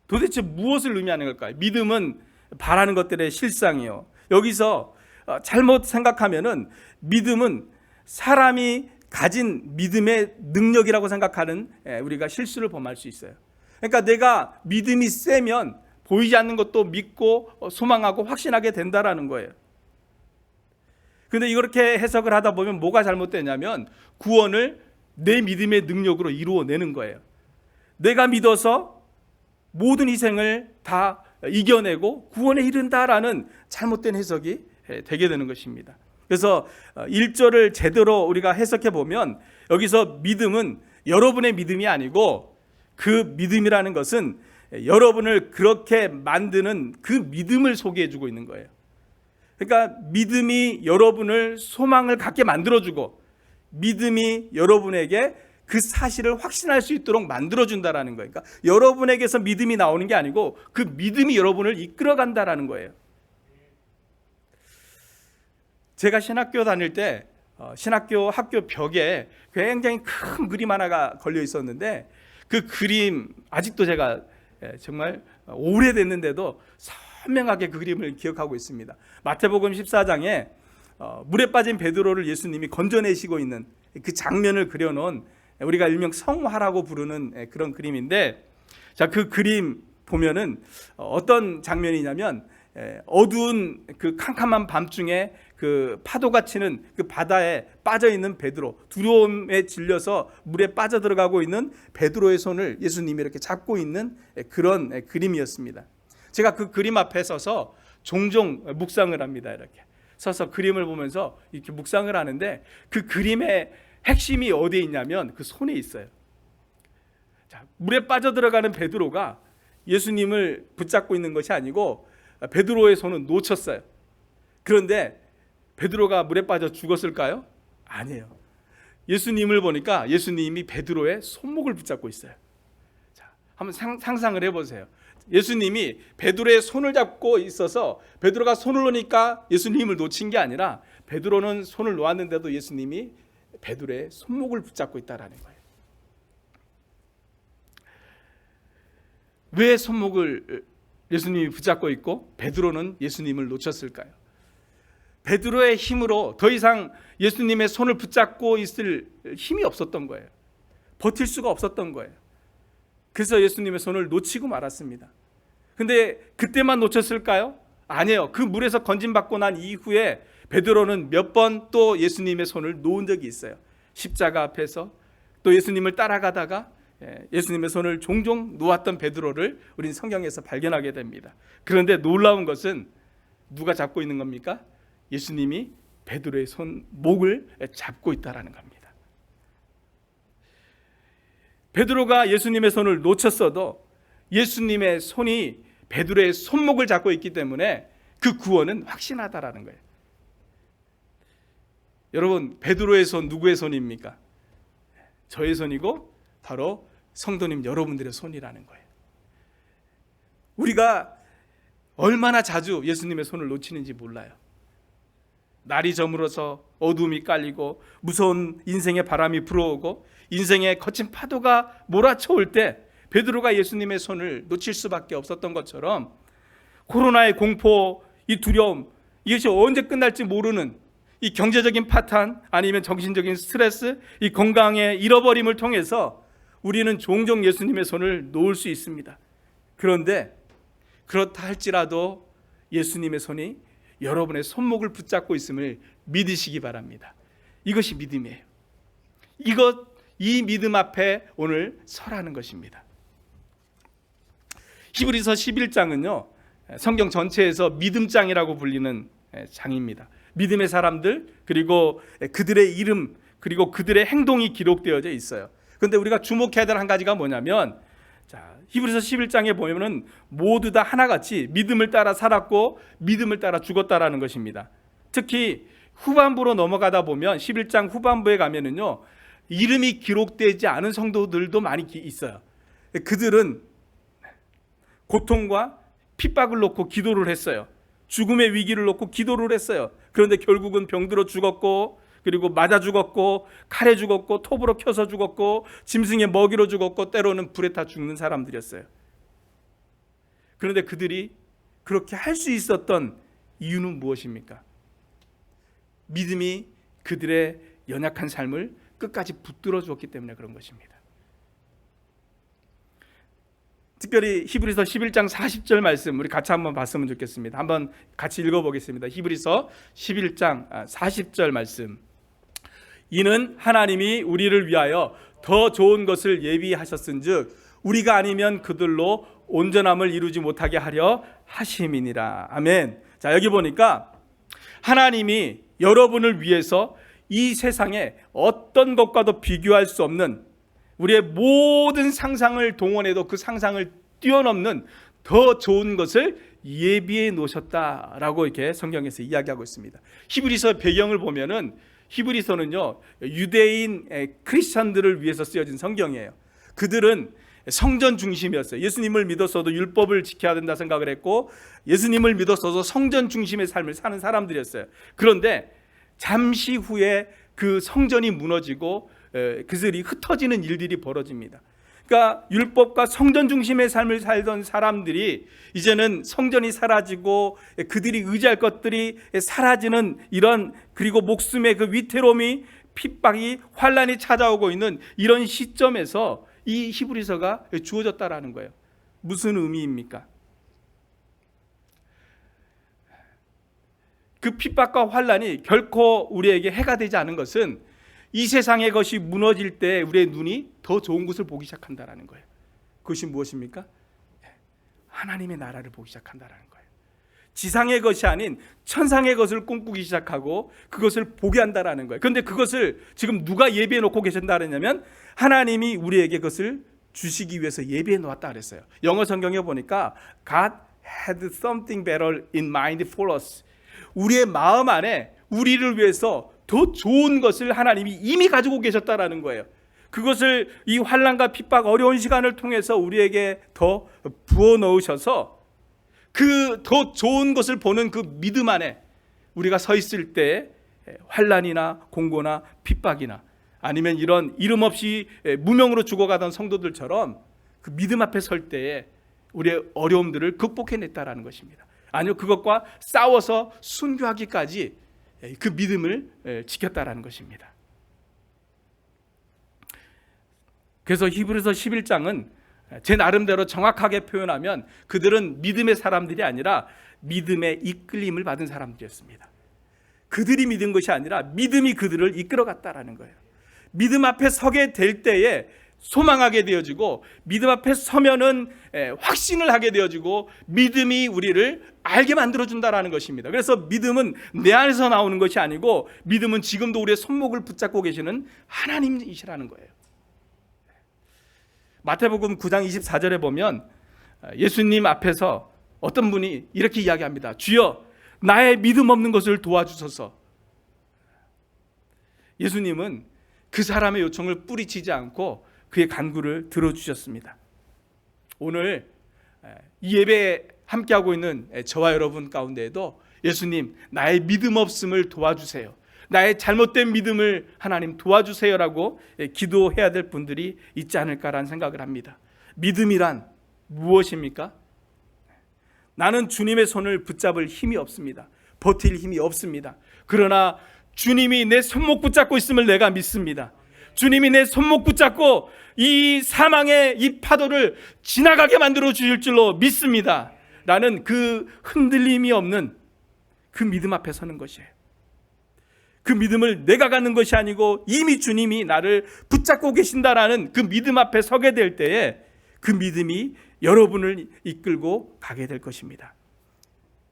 도대체 무엇을 의미하는 걸까요? 믿음은 바라는 것들의 실상이요. 여기서 잘못 생각하면은 믿음은 사람이 가진 믿음의 능력이라고 생각하는 우리가 실수를 범할 수 있어요. 그러니까 내가 믿음이 세면 보이지 않는 것도 믿고 소망하고 확신하게 된다라는 거예요. 그런데 이렇게 해석을 하다 보면 뭐가 잘못되냐면 구원을 내 믿음의 능력으로 이루어내는 거예요. 내가 믿어서 모든 희생을 다 이겨내고 구원에 이른다라는 잘못된 해석이 되게 되는 것입니다. 그래서 1절을 제대로 우리가 해석해 보면 여기서 믿음은 여러분의 믿음이 아니고 그 믿음이라는 것은 여러분을 그렇게 만드는 그 믿음을 소개해 주고 있는 거예요. 그러니까 믿음이 여러분을 소망을 갖게 만들어주고 믿음이 여러분에게 그 사실을 확신할 수 있도록 만들어준다라는 거예요. 그러니까 여러분에게서 믿음이 나오는 게 아니고 그 믿음이 여러분을 이끌어간다라는 거예요. 제가 신학교 다닐 때 신학교 학교 벽에 굉장히 큰 그림 하나가 걸려 있었는데 그 그림 아직도 제가 정말 오래됐는데도 선명하게 그 그림을 기억하고 있습니다. 마태복음 14장에 물에 빠진 베드로를 예수님이 건져내시고 있는 그 장면을 그려놓은 우리가 일명 성화라고 부르는 그런 그림인데, 자, 그 그림 보면은 어떤 장면이냐면 어두운 그 캄캄한 밤중에 그 파도가 치는 그 바다에 빠져 있는 베드로, 두려움에 질려서 물에 빠져 들어가고 있는 베드로의 손을 예수님이 이렇게 잡고 있는 그런 그림이었습니다. 제가 그 그림 앞에 서서 종종 묵상을 합니다. 이렇게 서서 그림을 보면서 이렇게 묵상을 하는데 그 그림의 핵심이 어디에 있냐면 그 손에 있어요. 자, 물에 빠져 들어가는 베드로가 예수님을 붙잡고 있는 것이 아니고 베드로의 손은 놓쳤어요. 그런데 베드로가 물에 빠져 죽었을까요? 아니에요. 예수님을 보니까 예수님이 베드로의 손목을 붙잡고 있어요. 자, 한번 상상을 해보세요. 예수님이 베드로의 손을 잡고 있어서 베드로가 손을 놓으니까 예수님을 놓친 게 아니라 베드로는 손을 놓았는데도 예수님이 베드로의 손목을 붙잡고 있다라는 거예요. 왜 손목을 예수님이 붙잡고 있고 베드로는 예수님을 놓쳤을까요? 베드로의 힘으로 더 이상 예수님의 손을 붙잡고 있을 힘이 없었던 거예요. 버틸 수가 없었던 거예요. 그래서 예수님의 손을 놓치고 말았습니다. 근데 그때만 놓쳤을까요? 아니에요. 그 물에서 건짐받고 난 이후에 베드로는 몇 번 또 예수님의 손을 놓은 적이 있어요. 십자가 앞에서 또 예수님을 따라가다가 예수님의 손을 종종 놓았던 베드로를 우리는 성경에서 발견하게 됩니다. 그런데 놀라운 것은 누가 잡고 있는 겁니까? 예수님이 베드로의 목을 잡고 있다라는 겁니다. 베드로가 예수님의 손을 놓쳤어도 예수님의 손이 베드로의 손목을 잡고 있기 때문에 그 구원은 확신하다라는 거예요. 여러분, 베드로의 손 누구의 손입니까? 저의 손이고 바로 성도님 여러분들의 손이라는 거예요. 우리가 얼마나 자주 예수님의 손을 놓치는지 몰라요. 날이 저물어서 어두움이 깔리고 무서운 인생의 바람이 불어오고 인생의 거친 파도가 몰아쳐올 때 베드로가 예수님의 손을 놓칠 수밖에 없었던 것처럼 코로나의 공포, 이 두려움, 이것이 언제 끝날지 모르는 이 경제적인 파탄 아니면 정신적인 스트레스, 이 건강의 잃어버림을 통해서 우리는 종종 예수님의 손을 놓을 수 있습니다. 그런데 그렇다 할지라도 예수님의 손이 여러분의 손목을 붙잡고 있음을 믿으시기 바랍니다. 이것이 믿음이에요. 이 믿음 앞에 오늘 설하는 것입니다. 히브리서 11장은요, 성경 전체에서 믿음장이라고 불리는 장입니다. 믿음의 사람들, 그리고 그들의 이름, 그리고 그들의 행동이 기록되어져 있어요. 그런데 우리가 주목해야 될 한 가지가 뭐냐면, 히브리서 11장에 보면은 모두 다 하나같이 믿음을 따라 살았고 믿음을 따라 죽었다라는 것입니다. 특히 후반부로 넘어가다 보면 11장 후반부에 가면은요, 이름이 기록되지 않은 성도들도 많이 있어요. 그들은 고통과 핍박을 놓고 기도를 했어요. 죽음의 위기를 놓고 기도를 했어요. 그런데 결국은 병들어 죽었고, 그리고 맞아 죽었고, 칼에 죽었고, 톱으로 켜서 죽었고, 짐승의 먹이로 죽었고, 때로는 불에 타 죽는 사람들이었어요. 그런데 그들이 그렇게 할 수 있었던 이유는 무엇입니까? 믿음이 그들의 연약한 삶을 끝까지 붙들어 주었기 때문에 그런 것입니다. 특별히 히브리서 11장 40절 말씀 우리 같이 한번 봤으면 좋겠습니다. 한번 같이 읽어보겠습니다. 히브리서 11장 40절 말씀. 이는 하나님이 우리를 위하여 더 좋은 것을 예비하셨은즉 우리가 아니면 그들로 온전함을 이루지 못하게 하려 하심이니라. 아멘. 자, 여기 보니까 하나님이 여러분을 위해서 이 세상에 어떤 것과도 비교할 수 없는 우리의 모든 상상을 동원해도 그 상상을 뛰어넘는 더 좋은 것을 예비해 놓으셨다라고 이렇게 성경에서 이야기하고 있습니다. 히브리서 배경을 보면은 히브리서는요, 유대인 크리스천들을 위해서 쓰여진 성경이에요. 그들은 성전 중심이었어요. 예수님을 믿었어도 율법을 지켜야 된다 생각을 했고, 예수님을 믿었어도 성전 중심의 삶을 사는 사람들이었어요. 그런데 잠시 후에 그 성전이 무너지고 그들이 흩어지는 일들이 벌어집니다. 그러니까 율법과 성전 중심의 삶을 살던 사람들이 이제는 성전이 사라지고 그들이 의지할 것들이 사라지는 이런, 그리고 목숨의 그 위태로움이, 핍박이, 환란이 찾아오고 있는 이런 시점에서 이 히브리서가 주어졌다라는 거예요. 무슨 의미입니까? 그 핍박과 환란이 결코 우리에게 해가 되지 않은 것은 이 세상의 것이 무너질 때 우리의 눈이 더 좋은 것을 보기 시작한다는 거예요. 그것이 무엇입니까? 하나님의 나라를 보기 시작한다는 거예요. 지상의 것이 아닌 천상의 것을 꿈꾸기 시작하고 그것을 보게 한다는 거예요. 그런데 그것을 지금 누가 예비해 놓고 계신다냐면 하나님이 우리에게 그것을 주시기 위해서 예비해 놓았다 그랬어요. 영어 성경에 보니까 God had something better in mind for us. 우리의 마음 안에 우리를 위해서 더 좋은 것을 하나님이 이미 가지고 계셨다라는 거예요. 그것을 이 환난과 핍박, 어려운 시간을 통해서 우리에게 더 부어 넣으셔서 그 더 좋은 것을 보는 그 믿음 안에 우리가 서 있을 때 환난이나 공고나 핍박이나 아니면 이런 이름 없이 무명으로 죽어가던 성도들처럼 그 믿음 앞에 설 때에 우리의 어려움들을 극복해냈다라는 것입니다. 아니요, 그것과 싸워서 순교하기까지 그 믿음을 지켰다라는 것입니다. 그래서 히브리서 11장은 제 나름대로 정확하게 표현하면 그들은 믿음의 사람들이 아니라 믿음의 이끌림을 받은 사람들이었습니다. 그들이 믿은 것이 아니라 믿음이 그들을 이끌어갔다라는 거예요. 믿음 앞에 서게 될 때에 소망하게 되어지고, 믿음 앞에 서면은 확신을 하게 되어지고, 믿음이 우리를 알게 만들어준다라는 것입니다. 그래서 믿음은 내 안에서 나오는 것이 아니고, 믿음은 지금도 우리의 손목을 붙잡고 계시는 하나님이시라는 거예요. 마태복음 9장 24절에 보면 예수님 앞에서 어떤 분이 이렇게 이야기합니다. 주여, 나의 믿음 없는 것을 도와주소서. 예수님은 그 사람의 요청을 뿌리치지 않고 그의 간구를 들어주셨습니다. 오늘 이 예배에 함께하고 있는 저와 여러분 가운데에도 예수님, 나의 믿음 없음을 도와주세요, 나의 잘못된 믿음을 하나님 도와주세요라고 기도해야 될 분들이 있지 않을까라는 생각을 합니다. 믿음이란 무엇입니까? 나는 주님의 손을 붙잡을 힘이 없습니다. 버틸 힘이 없습니다. 그러나 주님이 내 손목 붙잡고 있음을 내가 믿습니다. 주님이 내 손목 붙잡고 이 사망의 이 파도를 지나가게 만들어 주실 줄로 믿습니다. 라는 그 흔들림이 없는 그 믿음 앞에 서는 것이에요. 그 믿음을 내가 갖는 것이 아니고 이미 주님이 나를 붙잡고 계신다라는 그 믿음 앞에 서게 될 때에 그 믿음이 여러분을 이끌고 가게 될 것입니다.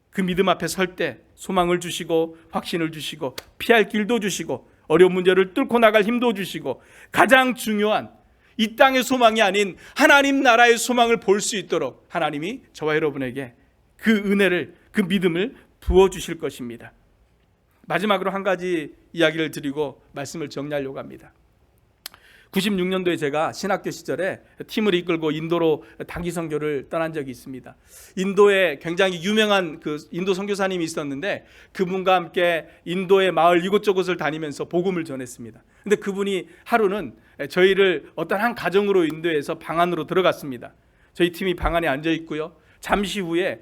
그 믿음 앞에 설 때 소망을 주시고 확신을 주시고 피할 길도 주시고 어려운 문제를 뚫고 나갈 힘도 주시고, 가장 중요한 이 땅의 소망이 아닌 하나님 나라의 소망을 볼 수 있도록 하나님이 저와 여러분에게 그 은혜를, 그 믿음을 부어주실 것입니다. 마지막으로 한 가지 이야기를 드리고 말씀을 정리하려고 합니다. 96년도에 제가 신학교 시절에 팀을 이끌고 인도로 단기 선교를 떠난 적이 있습니다. 인도에 굉장히 유명한 그 인도 선교사님이 있었는데 그분과 함께 인도의 마을 이곳저곳을 다니면서 복음을 전했습니다. 근데 그분이 하루는 저희를 어떤 한 가정으로 인도해서 방 안으로 들어갔습니다. 저희 팀이 방 안에 앉아 있고요. 잠시 후에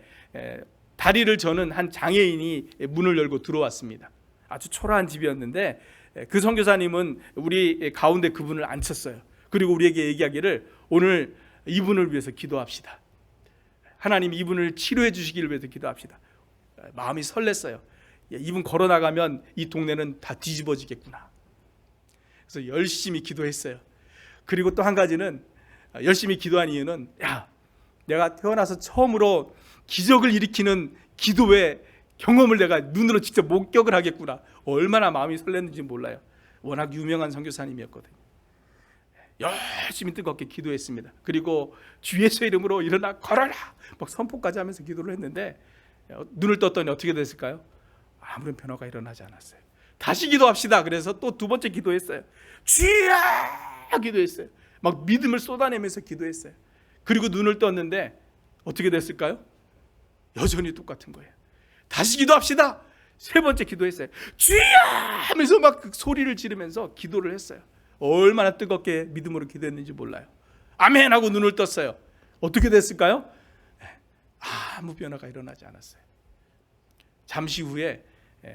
다리를 저는 한 장애인이 문을 열고 들어왔습니다. 아주 초라한 집이었는데 그 선교사님은 우리 가운데 그분을 앉혔어요. 그리고 우리에게 얘기하기를 오늘 이분을 위해서 기도합시다. 하나님 이분을 치료해 주시기를 위해서 기도합시다. 마음이 설렜어요. 이분 걸어 나가면 이 동네는 다 뒤집어지겠구나. 그래서 열심히 기도했어요. 그리고 또 한 가지는 열심히 기도한 이유는 내가 태어나서 처음으로 기적을 일으키는 기도의 경험을 내가 눈으로 직접 목격을 하겠구나. 얼마나 마음이 설렜는지 몰라요. 워낙 유명한 선교사님이었거든요. 열심히 뜨겁게 기도했습니다. 그리고 주 예수의 이름으로 일어나 걸어라 막 선포까지 하면서 기도를 했는데 눈을 떴더니 어떻게 됐을까요? 아무런 변화가 일어나지 않았어요. 다시 기도합시다. 그래서 또 두 번째 기도했어요. 주여 기도했어요. 막 믿음을 쏟아내면서 기도했어요. 그리고 눈을 떴는데 어떻게 됐을까요? 여전히 똑같은 거예요. 다시 기도합시다. 세 번째 기도했어요. 주여 하면서 막 소리를 지르면서 기도를 했어요. 얼마나 뜨겁게 믿음으로 기도했는지 몰라요. 아멘 하고 눈을 떴어요. 어떻게 됐을까요? 아무 변화가 일어나지 않았어요. 잠시 후에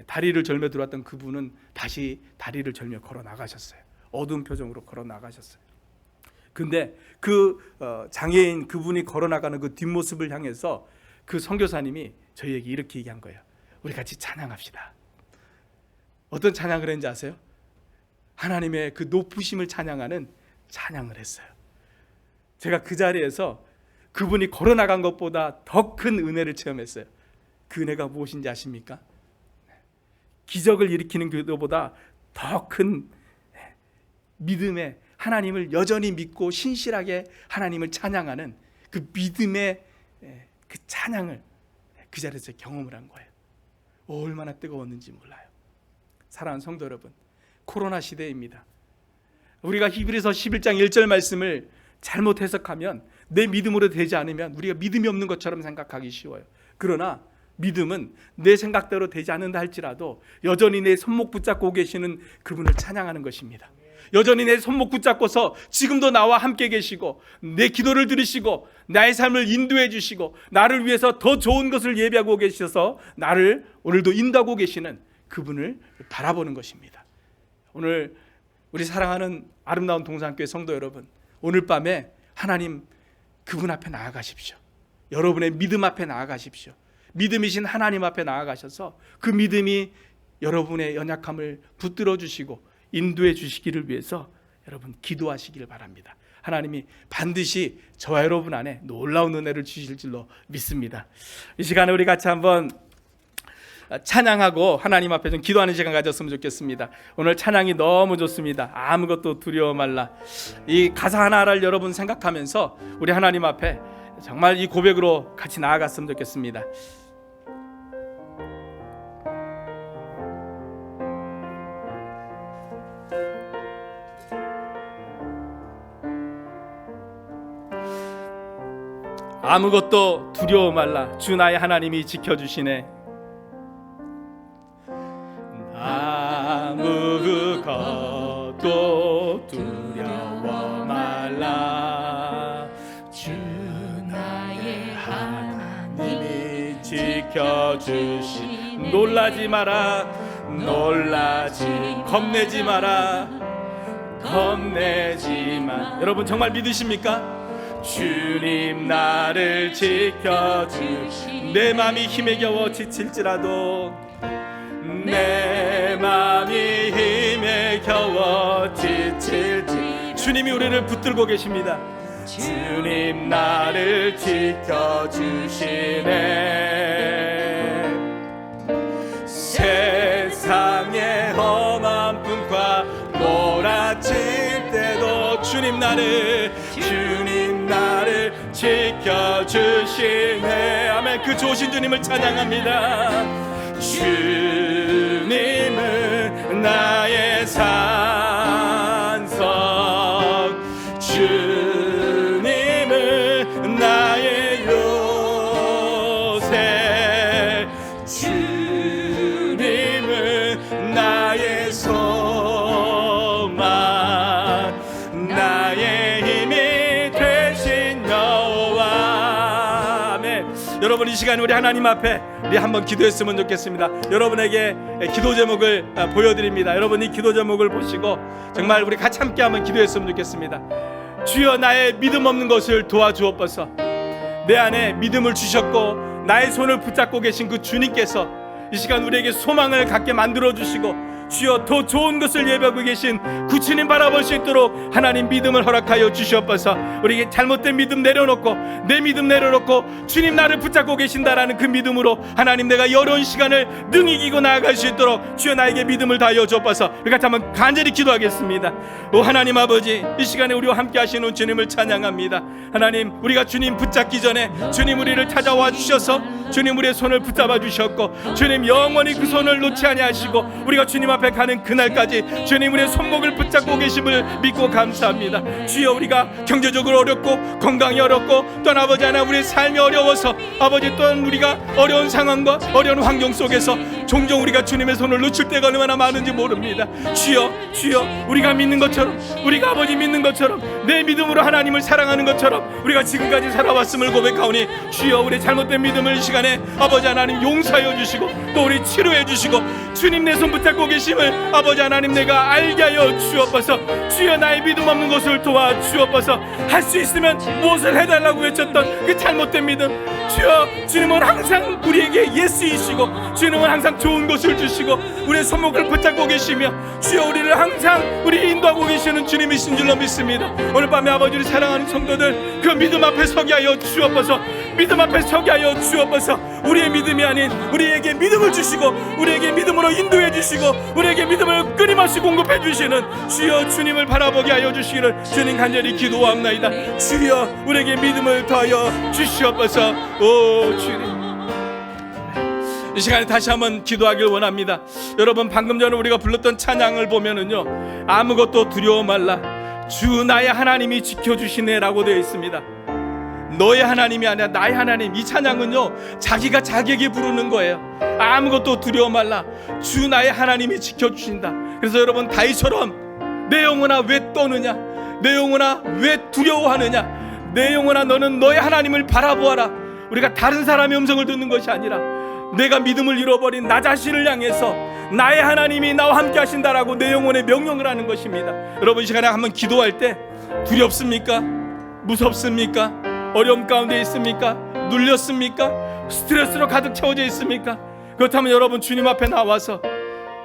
다리를 절며 들어왔던 그분은 다시 다리를 절며 걸어 나가셨어요. 어두운 표정으로 걸어 나가셨어요. 근데 그 장애인 그분이 걸어 나가는 그 뒷모습을 향해서 그 선교사님이 저희에게 이렇게 얘기한 거예요. 우리 같이 찬양합시다. 어떤 찬양을 했는지 아세요? 하나님의 그 높으심을 찬양하는 찬양을 했어요. 제가 그 자리에서 그분이 걸어 나간 것보다 더 큰 은혜를 체험했어요. 그 은혜가 무엇인지 아십니까? 기적을 일으키는 기도보다 더 큰 믿음의, 하나님을 여전히 믿고 신실하게 하나님을 찬양하는 그 믿음의 그 찬양을 그 자리에서 경험을 한 거예요. 얼마나 뜨거웠는지 몰라요. 사랑하는 성도 여러분, 코로나 시대입니다. 우리가 히브리서 11장 1절 말씀을 잘못 해석하면, 내 믿음으로 되지 않으면 우리가 믿음이 없는 것처럼 생각하기 쉬워요. 그러나 믿음은 내 생각대로 되지 않는다 할지라도 여전히 내 손목 붙잡고 계시는 그분을 찬양하는 것입니다. 여전히 내 손목 붙잡고서 지금도 나와 함께 계시고 내 기도를 들으시고 나의 삶을 인도해 주시고 나를 위해서 더 좋은 것을 예비하고 계셔서 나를 오늘도 인도하고 계시는 그분을 바라보는 것입니다. 오늘 우리 사랑하는 아름다운 동산교회 성도 여러분, 오늘 밤에 하나님 그분 앞에 나아가십시오. 여러분의 믿음 앞에 나아가십시오. 믿음이신 하나님 앞에 나아가셔서 그 믿음이 여러분의 연약함을 붙들어 주시고 인도해 주시기를 위해서 여러분 기도하시기를 바랍니다. 하나님이 반드시 저와 여러분 안에 놀라운 은혜를 주실 줄로 믿습니다. 이 시간에 우리 같이 한번 찬양하고 하나님 앞에 좀 기도하는 시간 가졌으면 좋겠습니다. 오늘 찬양이 너무 좋습니다. 아무것도 두려워 말라. 이 가사 하나를 여러분 생각하면서 우리 하나님 앞에 정말 이 고백으로 같이 나아갔으면 좋겠습니다. 아무것도 두려워 말라. 주 나의 하나님이 지켜주시네. 아무것도 두려워 말라. 주 나의 하나님이 지켜주시네. 놀라지 마라. 겁내지 마라. 여러분 정말 믿으십니까? 주님 나를 지켜주시. 내 맘이 힘에 겨워 지칠지라도, 내 맘이 힘에 겨워 지칠지, 주님이 우리를 붙들고 계십니다. 주님 나를 지켜주시네. 세상의 험한 풍파 몰아칠 때도 주님 나를 지켜주시네. 아멘. 그 좋으신 주님을 찬양합니다. 주님은 나의 산성, 주님은 나의 요새, 주님은 나의 소망, 나의 힘이 되신 여호와. 아멘. 여러분 이 시간 우리 하나님 앞에 우리 한번 기도했으면 좋겠습니다. 여러분에게 기도 제목을 보여드립니다. 여러분 이 기도 제목을 보시고 정말 우리 같이 함께 한번 기도했으면 좋겠습니다. 주여 나의 믿음 없는 것을 도와주옵소서. 내 안에 믿음을 주셨고 나의 손을 붙잡고 계신 그 주님께서 이 시간 우리에게 소망을 갖게 만들어 주시고, 주여 더 좋은 것을 예배하고 계신 그 주님 바라볼 수 있도록 하나님 믿음을 허락하여 주시옵소서. 우리에게 잘못된 믿음 내려놓고, 내 믿음 내려놓고 주님 나를 붙잡고 계신다라는 그 믿음으로 하나님 내가 이 어려운 시간을 능히 이기고 나아갈 수 있도록 주여 나에게 믿음을 다하여 주옵소서. 우리 같이 한번 간절히 기도하겠습니다. 오 하나님 아버지, 이 시간에 우리와 함께 하시는 주님을 찬양합니다. 하나님 우리가 주님 붙잡기 전에 주님 우리를 찾아와 주셔서 주님 우리의 손을 붙잡아 주셨고, 주님 영원히 그 손을 놓지 아니하시고 우리가 주님 앞에 가는 그날까지 주님 우리의 손목을 붙잡고 계심을 믿고 감사합니다. 주여 우리가 경제적으로 어렵고 건강이 어렵고 또한 아버지 하나 우리의 삶이 어려워서 아버지 또한 우리가 어려운 상황과 어려운 환경 속에서 종종 우리가 주님의 손을 놓칠 때가 얼마나 많은지 모릅니다. 주여 우리가 믿는 것처럼, 우리가 아버지 믿는 것처럼, 내 믿음으로 하나님을 사랑하는 것처럼 우리가 지금까지 살아왔음을 고백하오니 주여 우리의 잘못된 믿음을 이 시간에 아버지 하나님 용서하여 주시고 또 우리 치료해 주시고 주님 내 손 붙잡고 계심을 아버지 하나님 내가 알게 하여 주옵소서. 주여 나의 믿음 없는 것을 도와 주옵소서. 할 수 있으면 무엇을 해달라고 외쳤던 그 잘못된 믿음, 주여 주님은 항상 우리에게 예수이시고 주님은 항상 좋은 것을 주시고 우리의 손목을 붙잡고 계시며 주여 우리를 항상 우리 인도하고 계시는 주님이신 줄로 믿습니다. 오늘 밤에 아버지를 사랑하는 성도들 그 믿음 앞에 서게 하여 주옵소서. 믿음 앞에 서게 하여 주옵소서. 우리의 믿음이 아닌 우리에게 믿음을 주시고 우리에게 믿음으로 인도해 주시고 우리에게 믿음을 끊임없이 공급해 주시는 주여 주님을 바라보게 하여 주시기를 주님 간절히 기도합나이다. 주여 우리에게 믿음을 더하여 주시옵소서. 오 주님, 이 시간에 다시 한번 기도하길 원합니다. 여러분 방금 전에 우리가 불렀던 찬양을 보면은요, 아무것도 두려워 말라 주 나의 하나님이 지켜주시네 라고 되어 있습니다. 너의 하나님이 아니라 나의 하나님. 이 찬양은요 자기가 자기에게 부르는 거예요. 아무것도 두려워 말라 주 나의 하나님이 지켜주신다. 그래서 여러분 다윗처럼 내 영혼아 왜 떠느냐, 내 영혼아 왜 두려워하느냐, 내 영혼아 너는 너의 하나님을 바라보아라. 우리가 다른 사람의 음성을 듣는 것이 아니라 내가 믿음을 잃어버린 나 자신을 향해서 나의 하나님이 나와 함께 하신다라고 내 영혼에 명령을 하는 것입니다. 여러분 이 시간에 한번 기도할 때 두렵습니까? 무섭습니까? 어려움 가운데 있습니까? 눌렸습니까? 스트레스로 가득 채워져 있습니까? 그렇다면 여러분 주님 앞에 나와서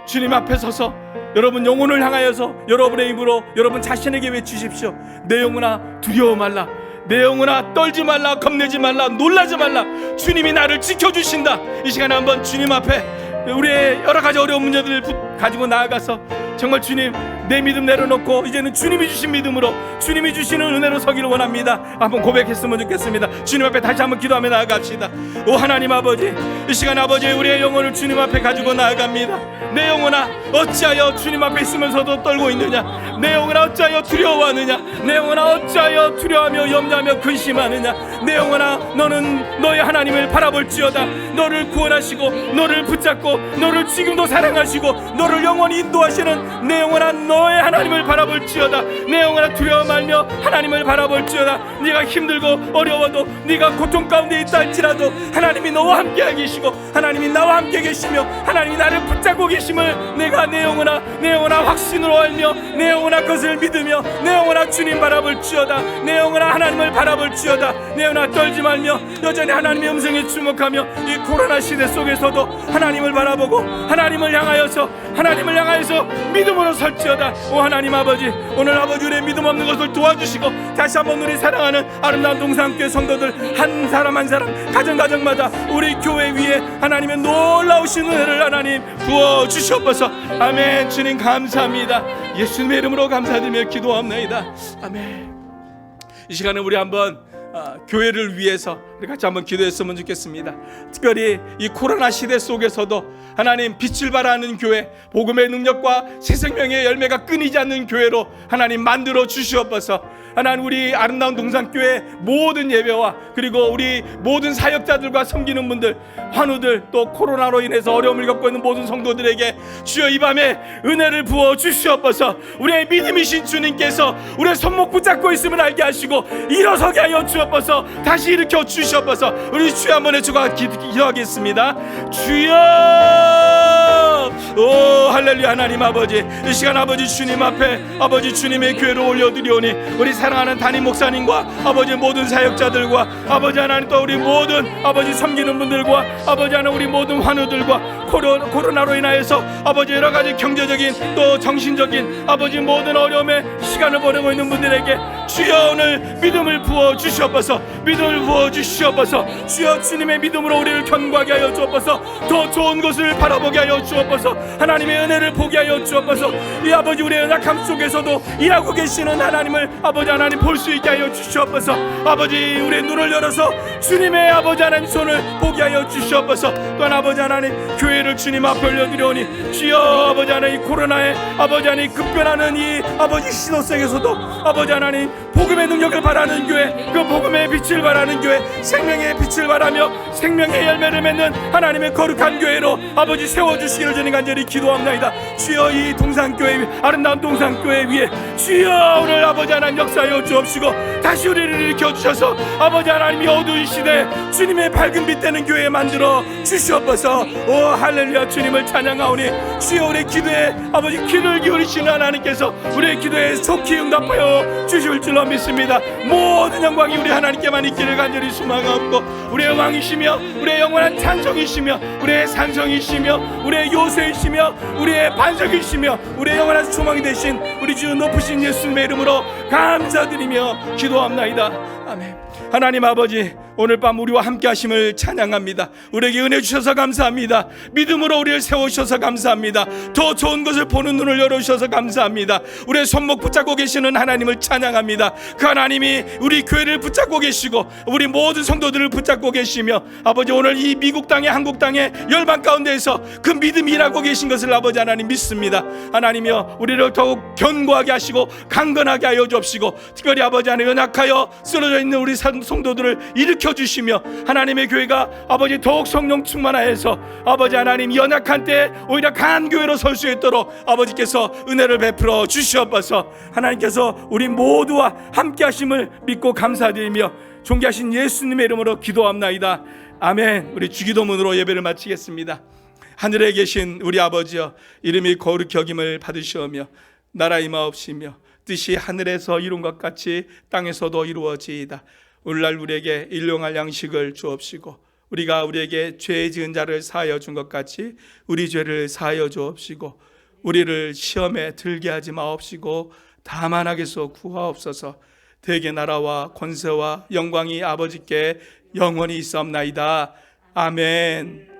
주님 앞에 서서 여러분 영혼을 향하여서 여러분의 입으로 여러분 자신에게 외치십시오. 내 영혼아 두려워 말라. 내 영혼아 떨지 말라. 겁내지 말라. 놀라지 말라. 주님이 나를 지켜주신다. 이 시간에 한번 주님 앞에 우리의 여러 가지 어려운 문제들을 가지고 나아가서 정말 주님 내 믿음 내려놓고 이제는 주님이 주신 믿음으로 주님이 주시는 은혜로 서기를 원합니다. 한번 고백했으면 좋겠습니다. 주님 앞에 다시 한번 기도하며 나아갑시다. 오 하나님 아버지, 이 시간 아버지 우리의 영혼을 주님 앞에 가지고 나아갑니다. 내 영혼아 어찌하여 주님 앞에 있으면서도 떨고 있느냐? 내 영혼아 어찌하여 두려워하느냐? 내 영혼아 어찌하여 두려워하며 염려하며 근심하느냐? 내 영혼아 너는 너의 하나님을 바라볼지어다. 너를 구원하시고 너를 붙잡고 너를 지금도 사랑하시고 너를 영원히 인도하시는 내 영혼아 너의 하나님을 바라볼지어다. 내 영혼아 두려워 말며 하나님을 바라볼지어다. 네가 힘들고 어려워도 네가 고통 가운데 있다 할지라도 하나님이 너와 함께 계시고 하나님이 나와 함께 계시며 하나님이 나를 붙잡고 계심을 내가 내 영혼아 확신으로 알며 내 영혼아 그것을 믿으며 내 영혼아 주님 바라볼지어다. 내 영혼아 하나님을 바라볼지어다. 내 영혼아 떨지 말며 여전히 하나님의 음성에 주목하며 이 코로나 시대 속에서도 하나님을 바라보고 하나님을 향하여서 믿음으로 설지어다. 오 하나님 아버지, 오늘 아버지 우리의 믿음 없는 것을 도와주시고 다시 한번 우리 사랑하는 아름다운 동산교회 성도들 한 사람 한 사람 가정마다 우리 교회 위에 하나님의 놀라우신 은혜를 하나님 부어주시옵소서. 아멘. 주님 감사합니다. 예수님의 이름으로 감사드리며 기도합니다. 아멘. 이 시간에 우리 한번 교회를 위해서 우리 같이 한번 기도했으면 좋겠습니다. 특별히 이 코로나 시대 속에서도 하나님 빛을 발하는 교회, 복음의 능력과 새 생명의 열매가 끊이지 않는 교회로 하나님 만들어 주시옵소서. 하나님 우리 아름다운 동산교회 모든 예배와 그리고 우리 모든 사역자들과 섬기는 분들, 환우들, 또 코로나로 인해서 어려움을 겪고 있는 모든 성도들에게 주여 이 밤에 은혜를 부어 주시옵소서. 우리의 믿음이신 주님께서 우리의 손목 붙잡고 있음을 알게 하시고 일어서게 하여 주옵소서. 다시 일으켜 주시옵소서. 우리 주여 한번 해주고 기도하겠습니다. 주여, 오 할렐루야. 하나님 아버지, 이 시간 아버지 주님 앞에 아버지 주님의 교회를 올려드리오니 우리 사랑하는 담임 목사님과 아버지 모든 사역자들과 아버지 하나님 또 우리 모든 아버지 섬기는 분들과 아버지 하나님 우리 모든 환우들과 코로나로 인하여서 아버지 여러 가지 경제적인 또 정신적인 아버지 모든 어려움에 시간을 보내고 있는 분들에게 주여 오늘 믿음을 부어 주시옵소서. 믿음을 부어 주시옵소서. 주여 주님의 믿음으로 우리를 견고하게 하여 주옵소서. 더 좋은 것을 바라보게 하여 주옵소서. 하나님의 은혜를 보게 하여 주옵소서. 이 아버지 우리의 연약함 속에서도 일하고 계시는 하나님을 아버지 하나님 볼 수 있게 하여 주시옵소서. 아버지 우리의 눈을 열어서 주님의 아버지 하나님 손을 보게 하여 주시옵소서. 또한 아버지 하나님 교회를 주님 앞에 올려드리오니 주여 아버지 하나님 코로나에 아버지 하나님 급변하는 이 아버지 시도 속에서도 아버지 하나님 복음의 능력을 바라는 교회, 그 복음의 빛을 바라는 교회, 생명의 빛을 바라며 생명의 열매를 맺는 하나님의 거룩한 교회로 아버지 세워주시기를 저는 간절히 기도합니다. 주여 이 동산교회 아름다운 동산교회 위에 주여 오늘 아버지 하나님 역사하여 주옵시고 다시 우리를 일으켜주셔서 아버지 하나님이 어두운 시대 주님의 밝은 빛 되는 교회 만들어 주시옵소서. 오 할렐루야. 주님을 찬양하오니 주여 우리의 기도에 아버지 귀를 기울이시는 하나님께서 우리의 기도에 속히 응답하여 주실 줄로 믿습니다. 모든 영광이 우리 하나님께만 있기를 간절히 소망하옵고 우리의 왕이시며 우리의 영원한 찬송이시며 우리의 산성이시며 우리의 요새이시며 우리의 반석이시며 우리의 영원한 소망이 되신 우리 주 높으신 예수님의 이름으로 감사드리며 기도합나이다. 아멘. 하나님 아버지 오늘 밤 우리와 함께 하심을 찬양합니다. 우리에게 은혜 주셔서 감사합니다. 믿음으로 우리를 세우셔서 감사합니다. 더 좋은 것을 보는 눈을 열어주셔서 감사합니다. 우리의 손목 붙잡고 계시는 하나님을 찬양합니다. 그 하나님이 우리 교회를 붙잡고 계시고 우리 모든 성도들을 붙잡고 계시며 아버지 오늘 이 미국 땅에 한국 땅에 열방 가운데에서 그 믿음이 일하고 계신 것을 아버지 하나님 믿습니다. 하나님이여 우리를 더욱 견고하게 하시고 강건하게 하여 주옵시고 특별히 아버지 하나님 연약하여 쓰러져 있는 우리 성도들을 일으켜 주시며 하나님의 교회가 아버지 더욱 성령 충만하여서 아버지 하나님 연약한 때에 오히려 강한 교회로 설 수 있도록 아버지께서 은혜를 베풀어 주시옵소서. 하나님께서 우리 모두와 함께 하심을 믿고 감사드리며 존귀하신 예수님의 이름으로 기도합나이다. 아멘. 우리 주기도문으로 예배를 마치겠습니다. 하늘에 계신 우리 아버지여 이름이 거룩히 여김을 받으시오며 나라 임하옵시며 뜻이 하늘에서 이룬 것 같이 땅에서도 이루어지이다. 오늘날 우리에게 일용할 양식을 주옵시고 우리가 우리에게 죄 지은 자를 사하여 준 것 같이 우리 죄를 사하여 주옵시고 우리를 시험에 들게 하지 마옵시고 다만 악에서 구하옵소서. 대개 나라와 권세와 영광이 아버지께 영원히 있사옵나이다. 아멘.